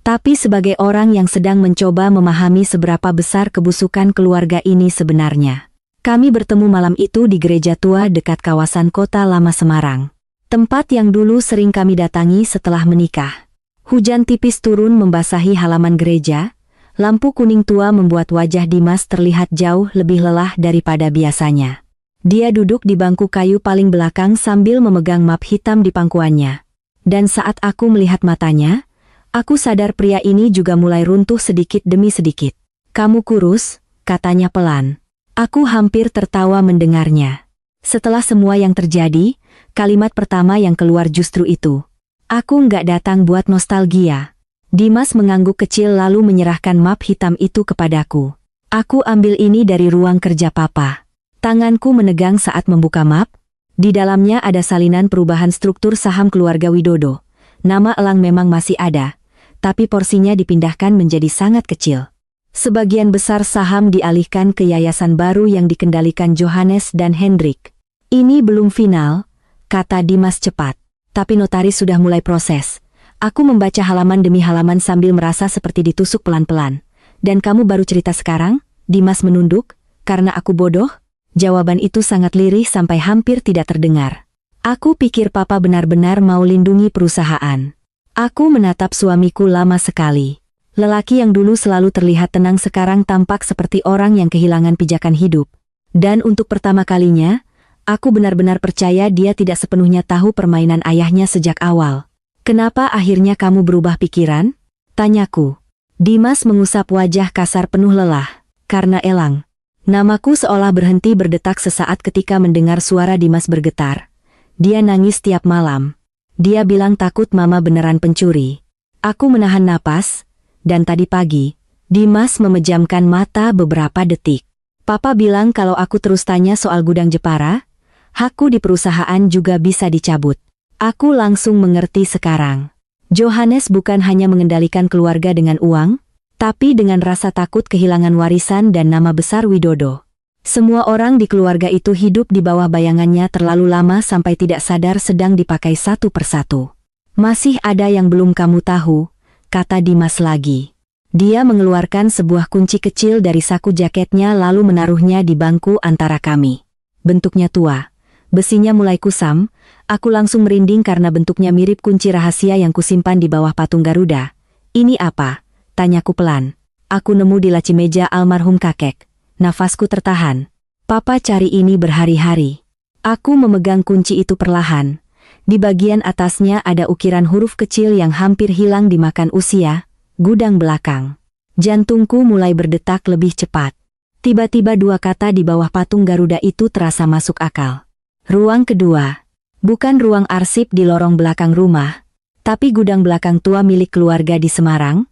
tapi sebagai orang yang sedang mencoba memahami seberapa besar kebusukan keluarga ini sebenarnya. Kami bertemu malam itu di gereja tua dekat kawasan Kota Lama Semarang. Tempat yang dulu sering kami datangi setelah menikah. Hujan tipis turun membasahi halaman gereja. Lampu kuning tua membuat wajah Dimas terlihat jauh lebih lelah daripada biasanya. Dia duduk di bangku kayu paling belakang sambil memegang map hitam di pangkuannya. Dan saat aku melihat matanya, aku sadar pria ini juga mulai runtuh sedikit demi sedikit. "Kamu kurus," katanya pelan. Aku hampir tertawa mendengarnya. Setelah semua yang terjadi, kalimat pertama yang keluar justru itu. "Aku nggak datang buat nostalgia." Dimas mengangguk kecil lalu menyerahkan map hitam itu kepadaku. "Aku ambil ini dari ruang kerja Papa." Tanganku menegang saat membuka map. Di dalamnya ada salinan perubahan struktur saham keluarga Widodo. Nama Elang memang masih ada, tapi porsinya dipindahkan menjadi sangat kecil. Sebagian besar saham dialihkan ke yayasan baru yang dikendalikan Johannes dan Hendrik. "Ini belum final," kata Dimas cepat. "Tapi notaris sudah mulai proses." Aku membaca halaman demi halaman sambil merasa seperti ditusuk pelan-pelan. "Dan kamu baru cerita sekarang?" Dimas menunduk. "Karena aku bodoh?" Jawaban itu sangat lirih sampai hampir tidak terdengar. "Aku pikir Papa benar-benar mau lindungi perusahaan." Aku menatap suamiku lama sekali. Lelaki yang dulu selalu terlihat tenang sekarang tampak seperti orang yang kehilangan pijakan hidup. Dan untuk pertama kalinya, aku benar-benar percaya dia tidak sepenuhnya tahu permainan ayahnya sejak awal. "Kenapa akhirnya kamu berubah pikiran?" tanyaku. Dimas mengusap wajah kasar penuh lelah. "Karena Elang." Namaku seolah berhenti berdetak sesaat ketika mendengar suara Dimas bergetar. "Dia nangis tiap malam. Dia bilang takut Mama beneran pencuri." Aku menahan napas, dan tadi pagi, Dimas memejamkan mata beberapa detik. "Papa bilang kalau aku terus tanya soal gudang Jepara, hakku di perusahaan juga bisa dicabut." Aku langsung mengerti sekarang. Johannes bukan hanya mengendalikan keluarga dengan uang, tapi dengan rasa takut kehilangan warisan dan nama besar Widodo. Semua orang di keluarga itu hidup di bawah bayangannya terlalu lama sampai tidak sadar sedang dipakai satu persatu. "Masih ada yang belum kamu tahu," kata Dimas lagi. Dia mengeluarkan sebuah kunci kecil dari saku jaketnya lalu menaruhnya di bangku antara kami. Bentuknya tua. Besinya mulai kusam. Aku langsung merinding karena bentuknya mirip kunci rahasia yang kusimpan di bawah patung Garuda. "Ini apa?" tanyaku pelan. "Aku nemu di laci meja almarhum kakek." Nafasku tertahan. "Papa cari ini berhari-hari." Aku memegang kunci itu perlahan. Di bagian atasnya ada ukiran huruf kecil yang hampir hilang dimakan usia, "Gudang Belakang." Jantungku mulai berdetak lebih cepat. Tiba-tiba dua kata di bawah patung Garuda itu terasa masuk akal. Ruang kedua. Bukan ruang arsip di lorong belakang rumah, tapi gudang belakang tua milik keluarga di Semarang,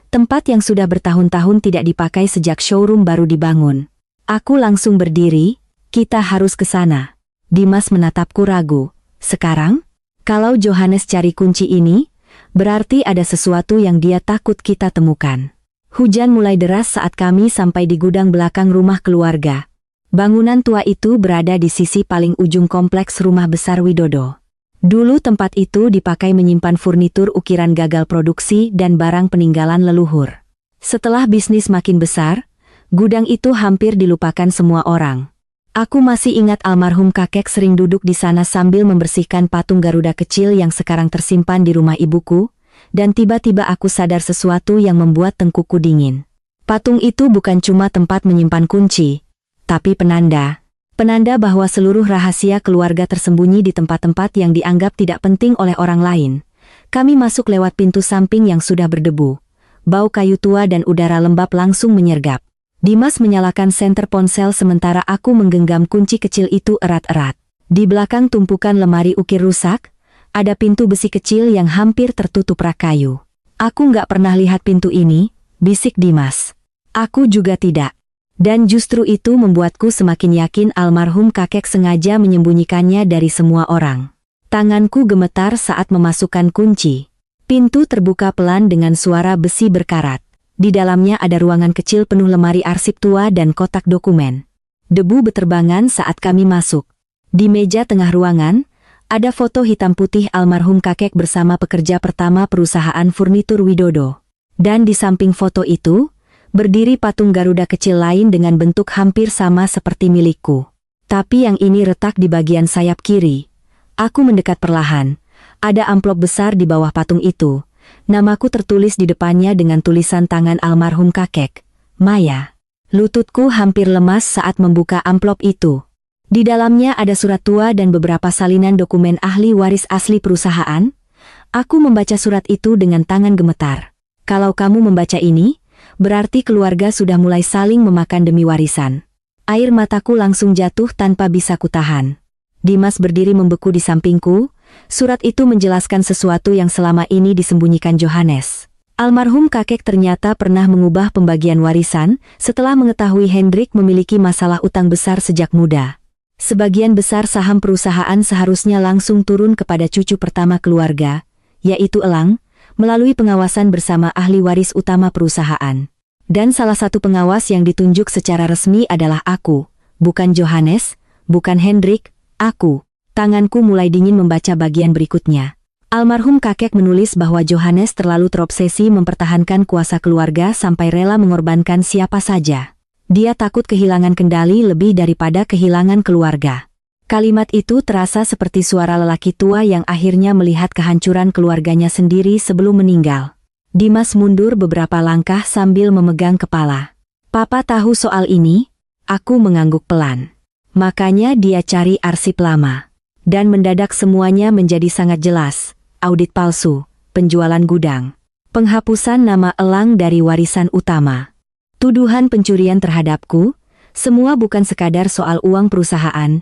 tempat yang sudah bertahun-tahun tidak dipakai sejak showroom baru dibangun. Aku langsung berdiri, kita harus ke sana. Dimas menatapku ragu. Sekarang? Kalau Johannes cari kunci ini, berarti ada sesuatu yang dia takut kita temukan. Hujan mulai deras saat kami sampai di gudang belakang rumah keluarga. Bangunan tua itu berada di sisi paling ujung kompleks rumah besar Widodo. Dulu tempat itu dipakai menyimpan furnitur ukiran gagal produksi dan barang peninggalan leluhur. Setelah bisnis makin besar, gudang itu hampir dilupakan semua orang. Aku masih ingat almarhum kakek sering duduk di sana sambil membersihkan patung Garuda kecil yang sekarang tersimpan di rumah ibuku, dan tiba-tiba aku sadar sesuatu yang membuat tengkukku dingin. Patung itu bukan cuma tempat menyimpan kunci, tapi penanda. Penanda bahwa seluruh rahasia keluarga tersembunyi di tempat-tempat yang dianggap tidak penting oleh orang lain. Kami masuk lewat pintu samping yang sudah berdebu. Bau kayu tua dan udara lembab langsung menyergap. Dimas menyalakan senter ponsel sementara aku menggenggam kunci kecil itu erat-erat. Di belakang tumpukan lemari ukir rusak, ada pintu besi kecil yang hampir tertutup rak kayu. Aku nggak pernah lihat pintu ini, bisik Dimas. Aku juga tidak. Dan justru itu membuatku semakin yakin almarhum kakek sengaja menyembunyikannya dari semua orang. Tanganku gemetar saat memasukkan kunci. Pintu terbuka pelan dengan suara besi berkarat. Di dalamnya ada ruangan kecil penuh lemari arsip tua dan kotak dokumen. Debu beterbangan saat kami masuk. Di meja tengah ruangan, ada foto hitam putih almarhum kakek bersama pekerja pertama perusahaan furnitur Widodo. Dan di samping foto itu, berdiri patung Garuda kecil lain dengan bentuk hampir sama seperti milikku. Tapi yang ini retak di bagian sayap kiri. Aku mendekat perlahan. Ada amplop besar di bawah patung itu. Namaku tertulis di depannya dengan tulisan tangan almarhum kakek, Maya. Lututku hampir lemas saat membuka amplop itu. Di dalamnya ada surat tua dan beberapa salinan dokumen ahli waris asli perusahaan. Aku membaca surat itu dengan tangan gemetar. Kalau kamu membaca ini, berarti keluarga sudah mulai saling memakan demi warisan. Air mataku langsung jatuh tanpa bisa kutahan. Dimas berdiri membeku di sampingku. Surat itu menjelaskan sesuatu yang selama ini disembunyikan Johannes. Almarhum kakek ternyata pernah mengubah pembagian warisan setelah mengetahui Hendrik memiliki masalah utang besar sejak muda. Sebagian besar saham perusahaan seharusnya langsung turun kepada cucu pertama keluarga, yaitu Elang, melalui pengawasan bersama ahli waris utama perusahaan. Dan salah satu pengawas yang ditunjuk secara resmi adalah aku, bukan Johannes, bukan Hendrik, aku. Tanganku mulai dingin membaca bagian berikutnya. Almarhum kakek menulis bahwa Johannes terlalu terobsesi mempertahankan kuasa keluarga sampai rela mengorbankan siapa saja. Dia takut kehilangan kendali lebih daripada kehilangan keluarga. Kalimat itu terasa seperti suara lelaki tua yang akhirnya melihat kehancuran keluarganya sendiri sebelum meninggal. Dimas mundur beberapa langkah sambil memegang kepala. Papa tahu soal ini? Aku mengangguk pelan. Makanya dia cari arsip lama. Dan mendadak semuanya menjadi sangat jelas. Audit palsu, penjualan gudang, penghapusan nama Elang dari warisan utama. Tuduhan pencurian terhadapku, semua bukan sekadar soal uang perusahaan.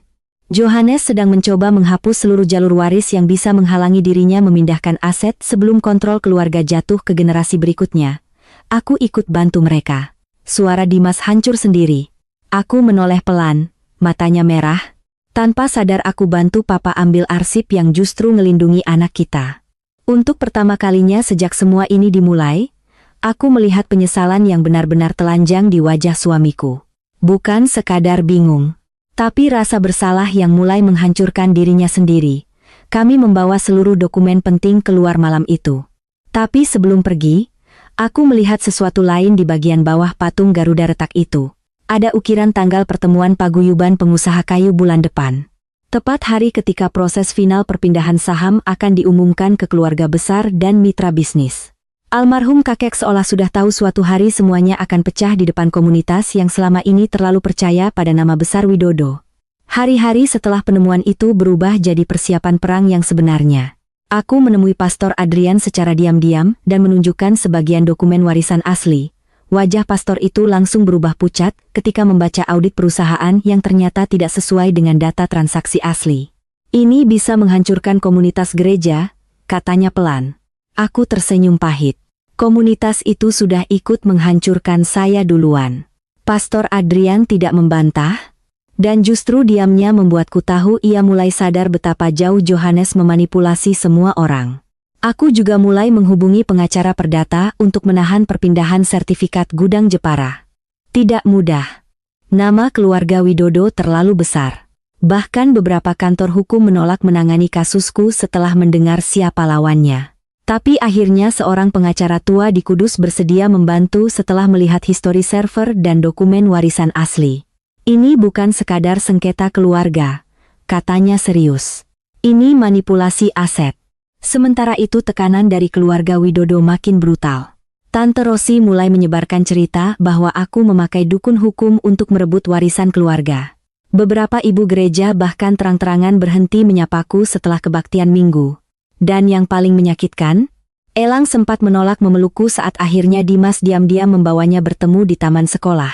Johannes sedang mencoba menghapus seluruh jalur waris yang bisa menghalangi dirinya memindahkan aset sebelum kontrol keluarga jatuh ke generasi berikutnya. Aku ikut bantu mereka. Suara Dimas hancur sendiri. Aku menoleh pelan, matanya merah. Tanpa sadar aku bantu papa ambil arsip yang justru ngelindungi anak kita. Untuk pertama kalinya sejak semua ini dimulai, aku melihat penyesalan yang benar-benar telanjang di wajah suamiku. Bukan sekadar bingung, tapi rasa bersalah yang mulai menghancurkan dirinya sendiri. Kami membawa seluruh dokumen penting keluar malam itu. Tapi sebelum pergi, aku melihat sesuatu lain di bagian bawah patung Garuda retak itu. Ada ukiran tanggal pertemuan paguyuban pengusaha kayu bulan depan. Tepat hari ketika proses final perpindahan saham akan diumumkan ke keluarga besar dan mitra bisnis. Almarhum kakek seolah sudah tahu suatu hari semuanya akan pecah di depan komunitas yang selama ini terlalu percaya pada nama besar Widodo. Hari-hari setelah penemuan itu berubah jadi persiapan perang yang sebenarnya. Aku menemui Pastor Adrian secara diam-diam dan menunjukkan sebagian dokumen warisan asli. Wajah pastor itu langsung berubah pucat ketika membaca audit perusahaan yang ternyata tidak sesuai dengan data transaksi asli. Ini bisa menghancurkan komunitas gereja, katanya pelan. Aku tersenyum pahit. Komunitas itu sudah ikut menghancurkan saya duluan. Pastor Adrian tidak membantah, dan justru diamnya membuatku tahu ia mulai sadar betapa jauh Johannes memanipulasi semua orang. Aku juga mulai menghubungi pengacara perdata untuk menahan perpindahan sertifikat gudang Jepara. Tidak mudah. Nama keluarga Widodo terlalu besar. Bahkan beberapa kantor hukum menolak menangani kasusku setelah mendengar siapa lawannya. Tapi akhirnya seorang pengacara tua di Kudus bersedia membantu setelah melihat histori server dan dokumen warisan asli. Ini bukan sekadar sengketa keluarga, katanya serius. Ini manipulasi aset. Sementara itu tekanan dari keluarga Widodo makin brutal. Tante Rosi mulai menyebarkan cerita bahwa aku memakai dukun hukum untuk merebut warisan keluarga. Beberapa ibu gereja bahkan terang-terangan berhenti menyapaku setelah kebaktian minggu. Dan yang paling menyakitkan, Elang sempat menolak memelukku saat akhirnya Dimas diam-diam membawanya bertemu di taman sekolah.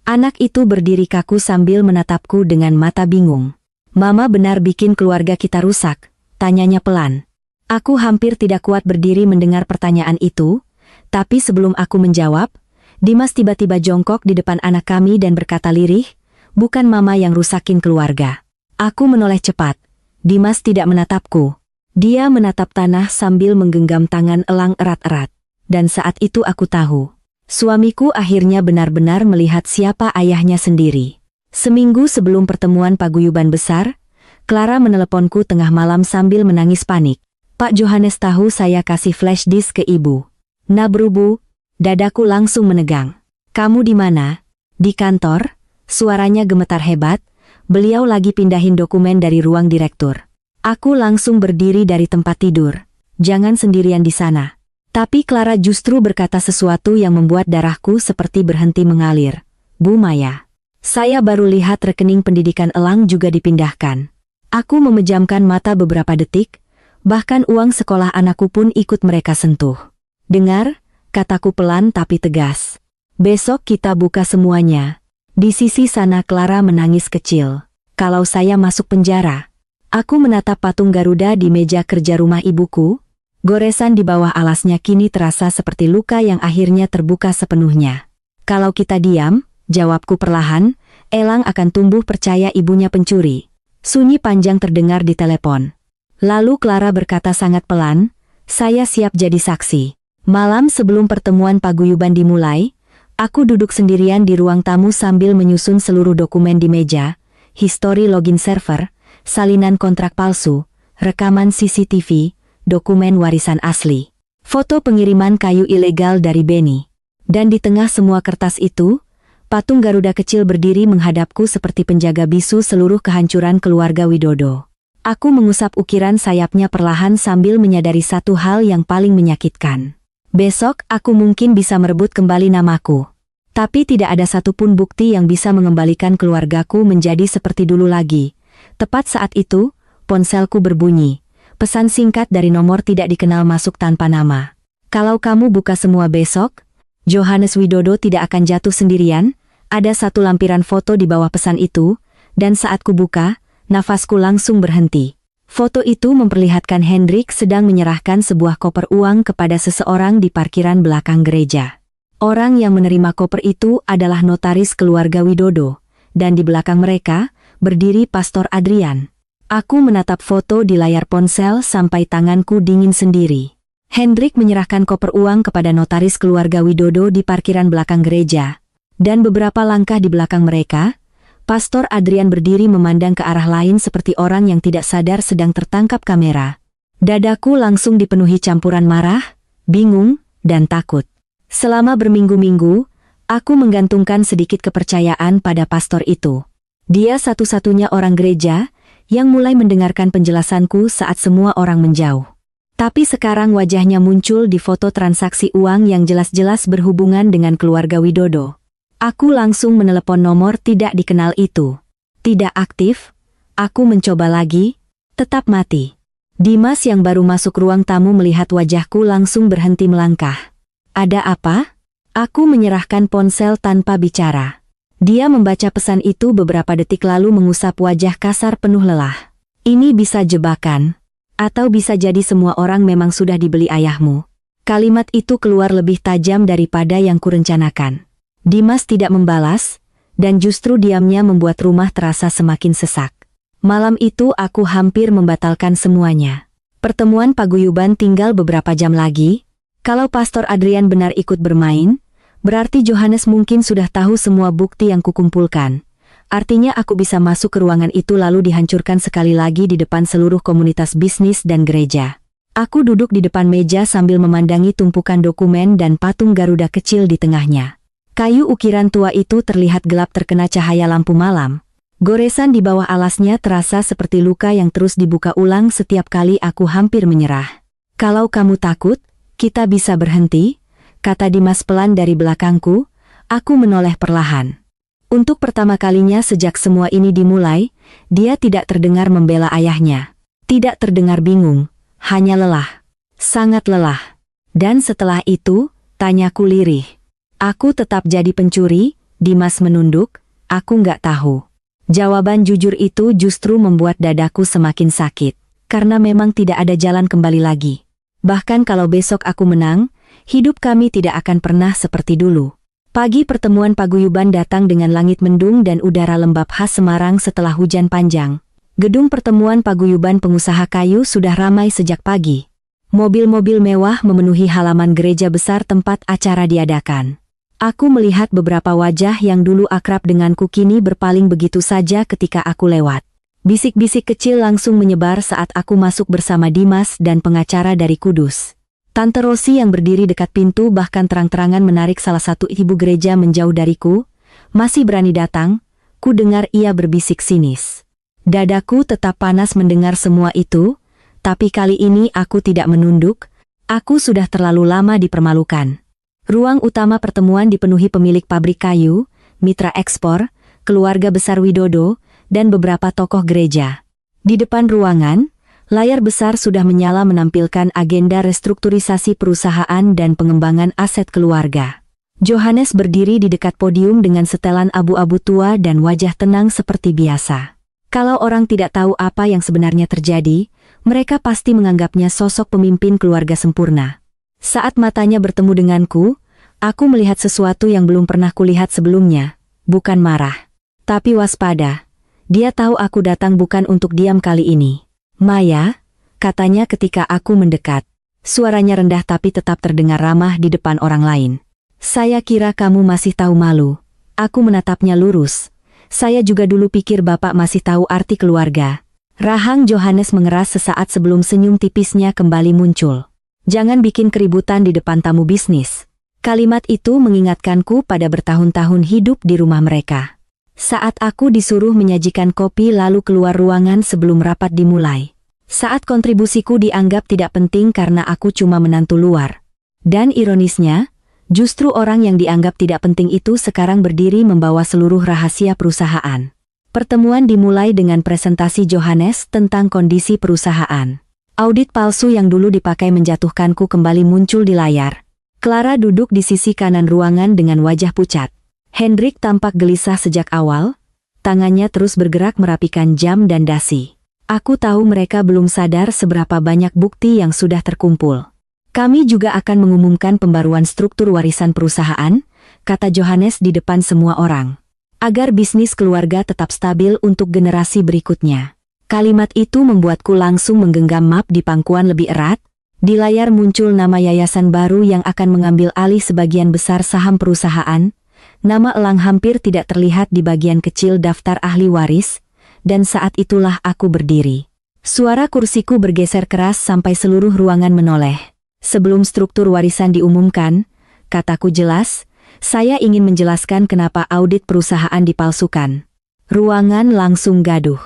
Anak itu berdiri kaku sambil menatapku dengan mata bingung. "Mama benar bikin keluarga kita rusak?" tanyanya pelan. Aku hampir tidak kuat berdiri mendengar pertanyaan itu, tapi sebelum aku menjawab, Dimas tiba-tiba jongkok di depan anak kami dan berkata lirih, "Bukan mama yang rusakin keluarga." Aku menoleh cepat. Dimas tidak menatapku. Dia menatap tanah sambil menggenggam tangan Elang erat-erat. Dan saat itu aku tahu, suamiku akhirnya benar-benar melihat siapa ayahnya sendiri. Seminggu sebelum pertemuan paguyuban besar, Clara meneleponku tengah malam sambil menangis panik. "Pak Johannes tahu saya kasih flash disk ke ibu." "Nah Bu," dadaku langsung menegang. "Kamu di mana?" "Di kantor." Suaranya gemetar hebat. Beliau lagi pindahin dokumen dari ruang direktur. Aku langsung berdiri dari tempat tidur. "Jangan sendirian di sana." Tapi Clara justru berkata sesuatu yang membuat darahku seperti berhenti mengalir. "Bu Maya, saya baru lihat rekening pendidikan Elang juga dipindahkan." Aku memejamkan mata beberapa detik. Bahkan uang sekolah anakku pun ikut mereka sentuh. "Dengar," kataku pelan tapi tegas. "Besok kita buka semuanya." Di sisi sana Clara menangis kecil. "Kalau saya masuk penjara?" Aku menatap patung Garuda di meja kerja rumah ibuku. Goresan di bawah alasnya kini terasa seperti luka yang akhirnya terbuka sepenuhnya. "Kalau kita diam," jawabku perlahan, "Elang akan tumbuh percaya ibunya pencuri." Sunyi panjang terdengar di telepon. Lalu Clara berkata sangat pelan, "Saya siap jadi saksi." Malam sebelum pertemuan paguyuban dimulai, aku duduk sendirian di ruang tamu sambil menyusun seluruh dokumen di meja, histori login server, salinan kontrak palsu, rekaman CCTV, dokumen warisan asli, foto pengiriman kayu ilegal dari Benny. Dan di tengah semua kertas itu, patung Garuda kecil berdiri menghadapku seperti penjaga bisu seluruh kehancuran keluarga Widodo. Aku mengusap ukiran sayapnya perlahan sambil menyadari satu hal yang paling menyakitkan. Besok aku mungkin bisa merebut kembali namaku. Tapi tidak ada satupun bukti yang bisa mengembalikan keluargaku menjadi seperti dulu lagi. Tepat saat itu, ponselku berbunyi. Pesan singkat dari nomor tidak dikenal masuk tanpa nama. "Kalau kamu buka semua besok, Johannes Widodo tidak akan jatuh sendirian." Ada satu lampiran foto di bawah pesan itu, dan saat ku buka, nafasku langsung berhenti. Foto itu memperlihatkan Hendrik sedang menyerahkan sebuah koper uang kepada seseorang di parkiran belakang gereja. Orang yang menerima koper itu adalah notaris keluarga Widodo, dan di belakang mereka, berdiri Pastor Adrian. Aku menatap foto di layar ponsel sampai tanganku dingin sendiri. Hendrik menyerahkan koper uang kepada notaris keluarga Widodo di parkiran belakang gereja, dan beberapa langkah di belakang mereka, Pastor Adrian berdiri memandang ke arah lain seperti orang yang tidak sadar sedang tertangkap kamera. Dadaku langsung dipenuhi campuran marah, bingung, dan takut. Selama berminggu-minggu, aku menggantungkan sedikit kepercayaan pada pastor itu. Dia satu-satunya orang gereja yang mulai mendengarkan penjelasanku saat semua orang menjauh. Tapi sekarang wajahnya muncul di foto transaksi uang yang jelas-jelas berhubungan dengan keluarga Widodo. Aku langsung menelepon nomor tidak dikenal itu. Tidak aktif. Aku mencoba lagi. Tetap mati. Dimas yang baru masuk ruang tamu melihat wajahku langsung berhenti melangkah. "Ada apa?" Aku menyerahkan ponsel tanpa bicara. Dia membaca pesan itu beberapa detik lalu mengusap wajah kasar penuh lelah. Ini bisa jebakan. Atau bisa jadi semua orang memang sudah dibeli ayahmu. Kalimat itu keluar lebih tajam daripada yang kurencanakan. Dimas tidak membalas, dan justru diamnya membuat rumah terasa semakin sesak. Malam itu aku hampir membatalkan semuanya. Pertemuan paguyuban tinggal beberapa jam lagi. Kalau Pastor Adrian benar ikut bermain, berarti Johannes mungkin sudah tahu semua bukti yang kukumpulkan. Artinya aku bisa masuk ke ruangan itu lalu dihancurkan sekali lagi di depan seluruh komunitas bisnis dan gereja. Aku duduk di depan meja sambil memandangi tumpukan dokumen dan patung Garuda kecil di tengahnya. Kayu ukiran tua itu terlihat gelap terkena cahaya lampu malam. Goresan di bawah alasnya terasa seperti luka yang terus dibuka ulang setiap kali aku hampir menyerah. Kalau kamu takut, kita bisa berhenti, kata Dimas pelan dari belakangku. Aku menoleh perlahan. Untuk pertama kalinya sejak semua ini dimulai, dia tidak terdengar membela ayahnya. Tidak terdengar bingung, hanya lelah. Sangat lelah. Dan setelah itu, tanyaku lirih. Aku tetap jadi pencuri? Dimas menunduk. Aku nggak tahu. Jawaban jujur itu justru membuat dadaku semakin sakit. Karena memang tidak ada jalan kembali lagi. Bahkan kalau besok aku menang, hidup kami tidak akan pernah seperti dulu. Pagi pertemuan paguyuban datang dengan langit mendung dan udara lembab khas Semarang setelah hujan panjang. Gedung pertemuan paguyuban pengusaha kayu sudah ramai sejak pagi. Mobil-mobil mewah memenuhi halaman gereja besar tempat acara diadakan. Aku melihat beberapa wajah yang dulu akrab denganku kini berpaling begitu saja ketika aku lewat. Bisik-bisik kecil langsung menyebar saat aku masuk bersama Dimas dan pengacara dari Kudus. Tante Rosi yang berdiri dekat pintu bahkan terang-terangan menarik salah satu ibu gereja menjauh dariku. Masih berani datang? Ku dengar ia berbisik sinis. Dadaku tetap panas mendengar semua itu, tapi kali ini aku tidak menunduk. Aku sudah terlalu lama dipermalukan. Ruang utama pertemuan dipenuhi pemilik pabrik kayu, mitra ekspor, keluarga besar Widodo, dan beberapa tokoh gereja. Di depan ruangan, layar besar sudah menyala menampilkan agenda restrukturisasi perusahaan dan pengembangan aset keluarga. Johannes berdiri di dekat podium dengan setelan abu-abu tua dan wajah tenang seperti biasa. Kalau orang tidak tahu apa yang sebenarnya terjadi, mereka pasti menganggapnya sosok pemimpin keluarga sempurna. Saat matanya bertemu denganku, aku melihat sesuatu yang belum pernah kulihat sebelumnya, bukan marah, tapi waspada. Dia tahu aku datang bukan untuk diam kali ini. Maya, katanya ketika aku mendekat. Suaranya rendah tapi tetap terdengar ramah di depan orang lain. Saya kira kamu masih tahu malu. Aku menatapnya lurus. Saya juga dulu pikir bapak masih tahu arti keluarga. Rahang Johannes mengeras sesaat sebelum senyum tipisnya kembali muncul. Jangan bikin keributan di depan tamu bisnis. Kalimat itu mengingatkanku pada bertahun-tahun hidup di rumah mereka. Saat aku disuruh menyajikan kopi lalu keluar ruangan sebelum rapat dimulai. Saat kontribusiku dianggap tidak penting karena aku cuma menantu luar. Dan ironisnya, justru orang yang dianggap tidak penting itu sekarang berdiri membawa seluruh rahasia perusahaan. Pertemuan dimulai dengan presentasi Johannes tentang kondisi perusahaan. Audit palsu yang dulu dipakai menjatuhkanku kembali muncul di layar. Clara duduk di sisi kanan ruangan dengan wajah pucat. Hendrik tampak gelisah sejak awal, tangannya terus bergerak merapikan jam dan dasi. Aku tahu mereka belum sadar seberapa banyak bukti yang sudah terkumpul. Kami juga akan mengumumkan pembaruan struktur warisan perusahaan, kata Johannes di depan semua orang. Agar bisnis keluarga tetap stabil untuk generasi berikutnya. Kalimat itu membuatku langsung menggenggam map di pangkuan lebih erat. Di layar muncul nama yayasan baru yang akan mengambil alih sebagian besar saham perusahaan. Nama elang hampir tidak terlihat di bagian kecil daftar ahli waris, dan saat itulah aku berdiri. Suara kursiku bergeser keras sampai seluruh ruangan menoleh. Sebelum struktur warisan diumumkan, kataku jelas, saya ingin menjelaskan kenapa audit perusahaan dipalsukan. Ruangan langsung gaduh.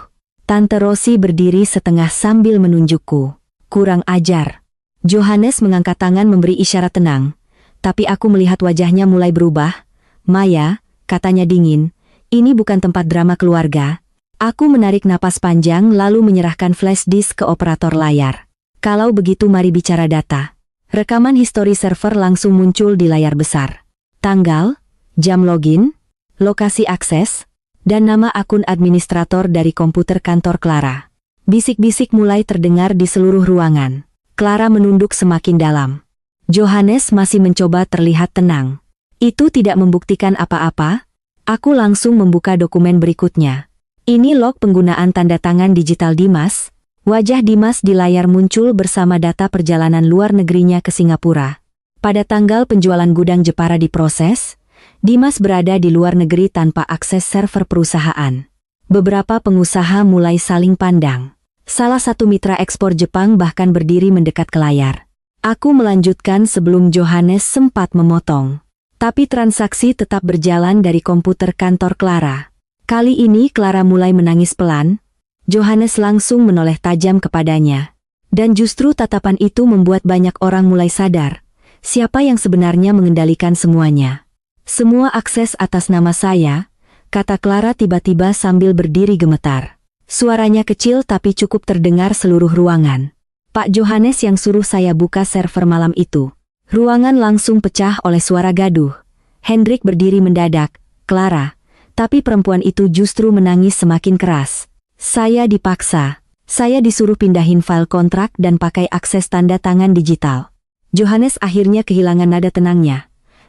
Tante Rosi berdiri setengah sambil menunjukku. Kurang ajar. Johannes mengangkat tangan memberi isyarat tenang, tapi aku melihat wajahnya mulai berubah. Maya, katanya dingin, ini bukan tempat drama keluarga. Aku menarik napas panjang lalu menyerahkan flash disk ke operator layar. Kalau begitu mari bicara data. Rekaman histori server langsung muncul di layar besar. tanggal, jam login, lokasi akses, dan nama akun administrator dari komputer kantor Clara. Bisik-bisik mulai terdengar di seluruh ruangan. Clara menunduk semakin dalam. Johannes masih mencoba terlihat tenang. Itu tidak membuktikan apa-apa. Aku langsung membuka dokumen berikutnya. Ini log penggunaan tanda tangan digital Dimas. Wajah Dimas di layar muncul bersama data perjalanan luar negerinya ke Singapura. Pada tanggal penjualan gudang Jepara diproses, Dimas berada di luar negeri tanpa akses server perusahaan. Beberapa pengusaha mulai saling pandang. Salah satu mitra ekspor Jepang bahkan berdiri mendekat ke layar. Aku melanjutkan sebelum Johannes sempat memotong. Tapi transaksi tetap berjalan dari komputer kantor Clara. Kali ini Clara mulai menangis pelan. Johannes langsung menoleh tajam kepadanya. Dan justru tatapan itu membuat banyak orang mulai sadar. Siapa yang sebenarnya mengendalikan semuanya? Semua akses atas nama saya, kata Clara tiba-tiba sambil berdiri gemetar. Suaranya kecil tapi cukup terdengar seluruh ruangan. Pak Johannes yang suruh saya buka server malam itu. Ruangan langsung pecah oleh suara gaduh. Hendrik berdiri mendadak. Clara, tapi perempuan itu justru menangis semakin keras. Saya dipaksa. Saya disuruh pindahin file kontrak dan pakai akses tanda tangan digital. Johannes akhirnya kehilangan nada tenangnya.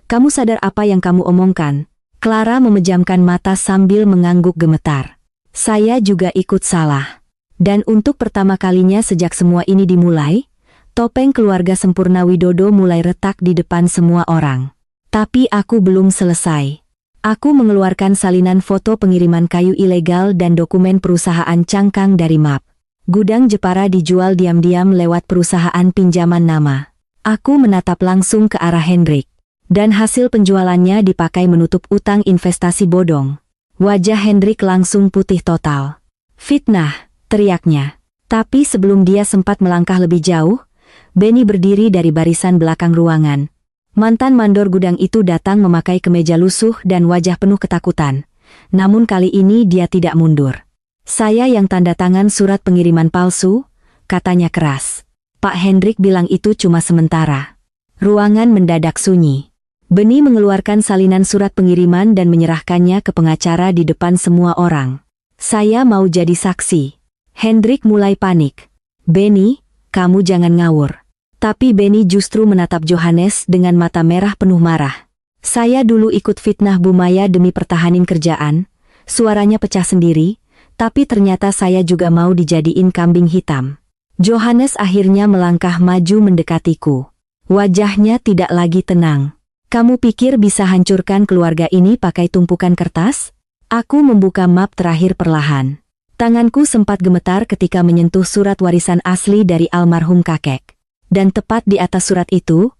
Kamu sadar apa yang kamu omongkan? Clara memejamkan mata sambil mengangguk gemetar. Saya juga ikut salah. Dan untuk pertama kalinya sejak semua ini dimulai, topeng keluarga sempurna Widodo mulai retak di depan semua orang. Tapi aku belum selesai. Aku mengeluarkan salinan foto pengiriman kayu ilegal dan dokumen perusahaan cangkang dari MAP. Gudang Jepara dijual diam-diam lewat perusahaan pinjaman nama. Aku menatap langsung ke arah Hendrik. Dan hasil penjualannya dipakai menutup utang investasi bodong. Wajah Hendrik langsung putih total. Fitnah, teriaknya. Tapi sebelum dia sempat melangkah lebih jauh, Benny berdiri dari barisan belakang ruangan. Mantan mandor gudang itu datang memakai kemeja lusuh dan wajah penuh ketakutan. Namun kali ini dia tidak mundur. Saya yang tanda tangan surat pengiriman palsu, katanya keras. Pak Hendrik bilang itu cuma sementara. Ruangan mendadak sunyi. Benny mengeluarkan salinan surat pengiriman dan menyerahkannya ke pengacara di depan semua orang. Saya mau jadi saksi. Hendrik mulai panik. Benny, kamu jangan ngawur. Tapi Benny justru menatap Johannes dengan mata merah penuh marah. Saya dulu ikut fitnah Bu Maya demi pertahanin kerjaan. Suaranya pecah sendiri, tapi ternyata saya juga mau dijadiin kambing hitam. Johannes akhirnya melangkah maju mendekatiku. Wajahnya tidak lagi tenang. Kamu pikir bisa hancurkan keluarga ini pakai tumpukan kertas? Aku membuka map terakhir perlahan. Tanganku sempat gemetar ketika menyentuh surat warisan asli dari almarhum kakek. Dan tepat di atas surat itu,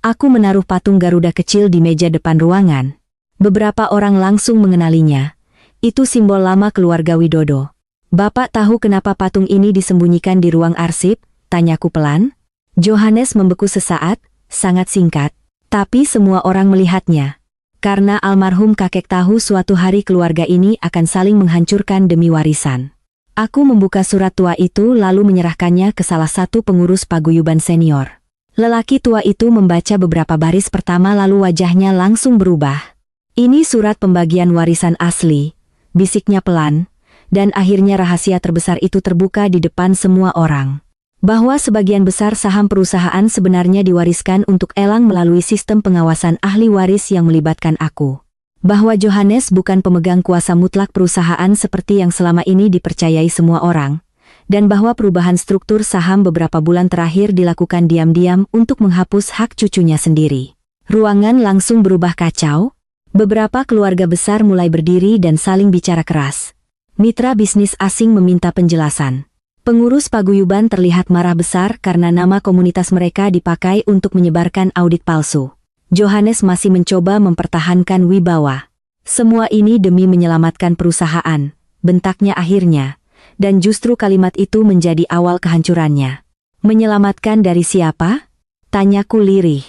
aku menaruh patung Garuda kecil di meja depan ruangan. Beberapa orang langsung mengenalinya. Itu simbol lama keluarga Widodo. Bapak tahu kenapa patung ini disembunyikan di ruang arsip? Tanyaku pelan. Johannes membeku sesaat, sangat singkat. Tapi semua orang melihatnya. Karena almarhum kakek tahu suatu hari keluarga ini akan saling menghancurkan demi warisan. Aku membuka surat tua itu lalu menyerahkannya ke salah satu pengurus paguyuban senior. Lelaki tua itu membaca beberapa baris pertama lalu wajahnya langsung berubah. Ini surat pembagian warisan asli, bisiknya pelan, dan akhirnya rahasia terbesar itu terbuka di depan semua orang. Bahwa sebagian besar saham perusahaan sebenarnya diwariskan untuk Elang melalui sistem pengawasan ahli waris yang melibatkan aku. Bahwa Johannes bukan pemegang kuasa mutlak perusahaan seperti yang selama ini dipercayai semua orang. Dan bahwa perubahan struktur saham beberapa bulan terakhir dilakukan diam-diam untuk menghapus hak cucunya sendiri. Ruangan langsung berubah kacau. Beberapa keluarga besar mulai berdiri dan saling bicara keras. Mitra bisnis asing meminta penjelasan. Pengurus paguyuban terlihat marah besar karena nama komunitas mereka dipakai untuk menyebarkan audit palsu. Johannes masih mencoba mempertahankan wibawa. Semua ini demi menyelamatkan perusahaan, bentaknya akhirnya. Dan justru kalimat itu menjadi awal kehancurannya. Menyelamatkan dari siapa? Tanyaku lirih.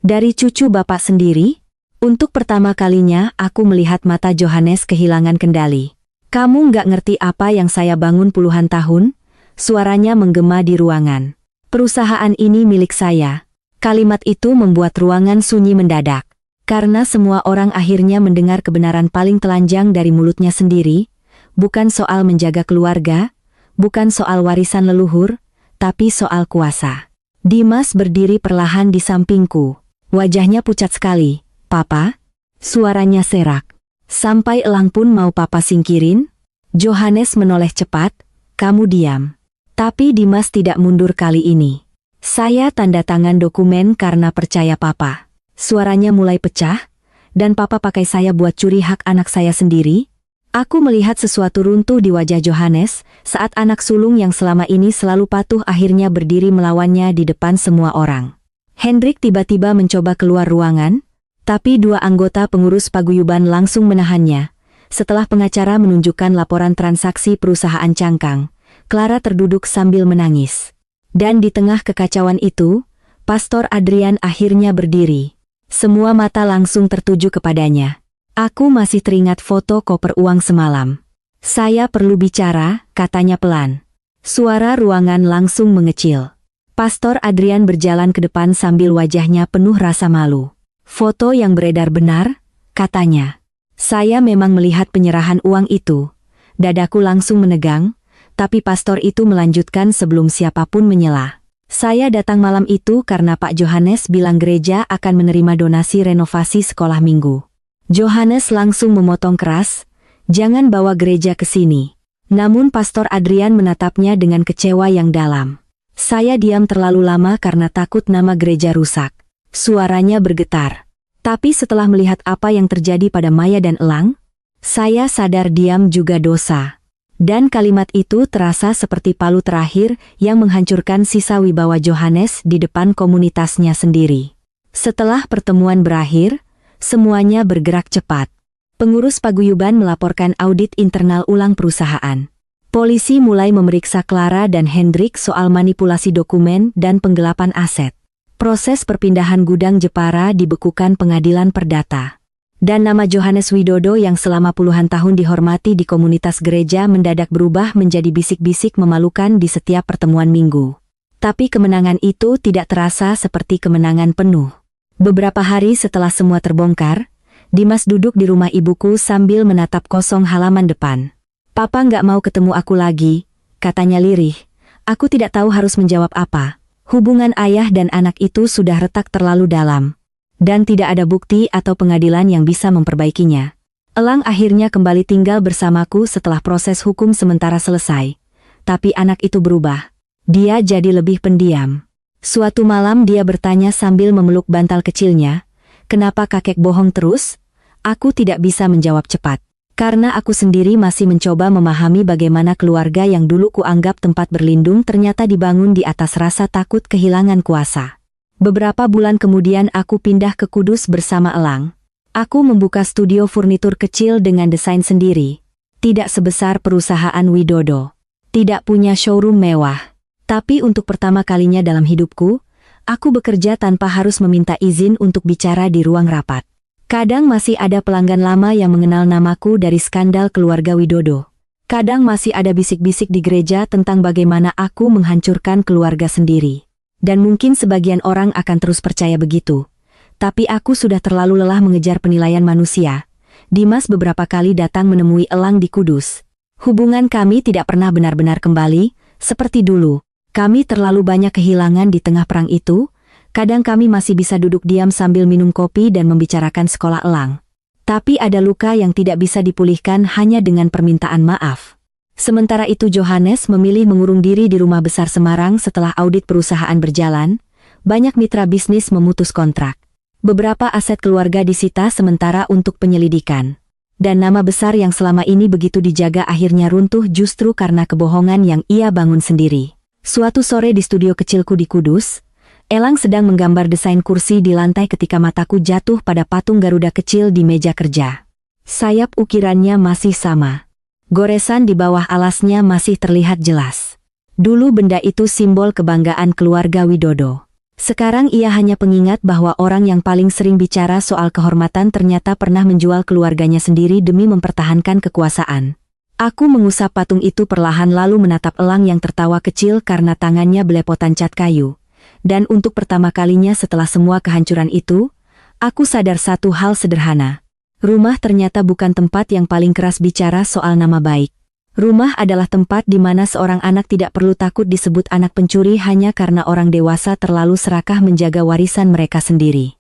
Dari cucu bapak sendiri? Untuk pertama kalinya aku melihat mata Johannes kehilangan kendali. Kamu nggak ngerti apa yang saya bangun puluhan tahun? Suaranya menggema di ruangan. Perusahaan ini milik saya. Kalimat itu membuat ruangan sunyi mendadak. Karena semua orang akhirnya mendengar kebenaran paling telanjang dari mulutnya sendiri, bukan soal menjaga keluarga, bukan soal warisan leluhur, tapi soal kuasa. Dimas berdiri perlahan di sampingku. Wajahnya pucat sekali. "Papa?" Suaranya serak. "Sampai elang pun mau papa singkirin?" Johannes menoleh cepat. "Kamu diam." Tapi Dimas tidak mundur kali ini. "Saya tanda tangan dokumen karena percaya papa." Suaranya mulai pecah, "Dan papa pakai saya buat curi hak anak saya sendiri?" Aku melihat sesuatu runtuh di wajah Johannes saat anak sulung yang selama ini selalu patuh akhirnya berdiri melawannya di depan semua orang. Hendrik tiba-tiba mencoba keluar ruangan, tapi dua anggota pengurus paguyuban langsung menahannya. Setelah pengacara menunjukkan laporan transaksi perusahaan cangkang, Clara terduduk sambil menangis. Dan di tengah kekacauan itu, Pastor Adrian akhirnya berdiri. Semua mata langsung tertuju kepadanya. "Aku masih teringat foto koper uang semalam." "Saya perlu bicara," katanya pelan. Suara ruangan langsung mengecil. Pastor Adrian berjalan ke depan sambil wajahnya penuh rasa malu. "Foto yang beredar benar," katanya. "Saya memang melihat penyerahan uang itu." Dadaku langsung menegang, tapi pastor itu melanjutkan sebelum siapapun menyela. "Saya datang malam itu karena Pak Johannes bilang gereja akan menerima donasi renovasi sekolah minggu." Johannes langsung memotong keras, "Jangan bawa gereja ke sini." Namun Pastor Adrian menatapnya dengan kecewa yang dalam. "Saya diam terlalu lama karena takut nama gereja rusak." Suaranya bergetar. "Tapi setelah melihat apa yang terjadi pada Maya dan Elang, saya sadar diam juga dosa." Dan kalimat itu terasa seperti palu terakhir yang menghancurkan sisa wibawa Johannes di depan komunitasnya sendiri. Setelah pertemuan berakhir, semuanya bergerak cepat. Pengurus paguyuban melaporkan audit internal ulang perusahaan. Polisi mulai memeriksa Clara dan Hendrik soal manipulasi dokumen dan penggelapan aset. Proses perpindahan gudang Jepara dibekukan pengadilan perdata. Dan nama Johannes Widodo yang selama puluhan tahun dihormati di komunitas gereja mendadak berubah menjadi bisik-bisik memalukan di setiap pertemuan minggu. Tapi kemenangan itu tidak terasa seperti kemenangan penuh. Beberapa hari setelah semua terbongkar, Dimas duduk di rumah ibuku sambil menatap kosong halaman depan. "Papa nggak mau ketemu aku lagi," katanya lirih. Aku tidak tahu harus menjawab apa. Hubungan ayah dan anak itu sudah retak terlalu dalam. Dan tidak ada bukti atau pengadilan yang bisa memperbaikinya. Elang akhirnya kembali tinggal bersamaku setelah proses hukum sementara selesai. Tapi anak itu berubah. Dia jadi lebih pendiam. Suatu malam dia bertanya sambil memeluk bantal kecilnya, "Kenapa kakek bohong terus?" Aku tidak bisa menjawab cepat. Karena aku sendiri masih mencoba memahami bagaimana keluarga yang dulu kuanggap tempat berlindung ternyata dibangun di atas rasa takut kehilangan kuasa. Beberapa bulan kemudian aku pindah ke Kudus bersama Elang. Aku membuka studio furnitur kecil dengan desain sendiri. Tidak sebesar perusahaan Widodo. Tidak punya showroom mewah. Tapi untuk pertama kalinya dalam hidupku, aku bekerja tanpa harus meminta izin untuk bicara di ruang rapat. Kadang masih ada pelanggan lama yang mengenal namaku dari skandal keluarga Widodo. Kadang masih ada bisik-bisik di gereja tentang bagaimana aku menghancurkan keluarga sendiri. Dan mungkin sebagian orang akan terus percaya begitu. Tapi aku sudah terlalu lelah mengejar penilaian manusia. Dimas beberapa kali datang menemui Elang di Kudus. Hubungan kami tidak pernah benar-benar kembali, seperti dulu. Kami terlalu banyak kehilangan di tengah perang itu. Kadang kami masih bisa duduk diam sambil minum kopi dan membicarakan sekolah Elang. Tapi ada luka yang tidak bisa dipulihkan hanya dengan permintaan maaf. Sementara itu Johannes memilih mengurung diri di rumah besar Semarang setelah audit perusahaan berjalan. Banyak mitra bisnis memutus kontrak. Beberapa aset keluarga disita sementara untuk penyelidikan. Dan nama besar yang selama ini begitu dijaga akhirnya runtuh justru karena kebohongan yang ia bangun sendiri. Suatu sore di studio kecilku di Kudus, Elang sedang menggambar desain kursi di lantai ketika mataku jatuh pada patung Garuda kecil di meja kerja. Sayap ukirannya masih sama. Goresan di bawah alasnya masih terlihat jelas. Dulu benda itu simbol kebanggaan keluarga Widodo. Sekarang ia hanya pengingat bahwa orang yang paling sering bicara soal kehormatan ternyata pernah menjual keluarganya sendiri demi mempertahankan kekuasaan. Aku mengusap patung itu perlahan lalu menatap Elang yang tertawa kecil karena tangannya belepotan cat kayu. Dan untuk pertama kalinya setelah semua kehancuran itu, Aku sadar satu hal sederhana. Rumah ternyata bukan tempat yang paling keras bicara soal nama baik. Rumah adalah tempat di mana seorang anak tidak perlu takut disebut anak pencuri hanya karena orang dewasa terlalu serakah menjaga warisan mereka sendiri.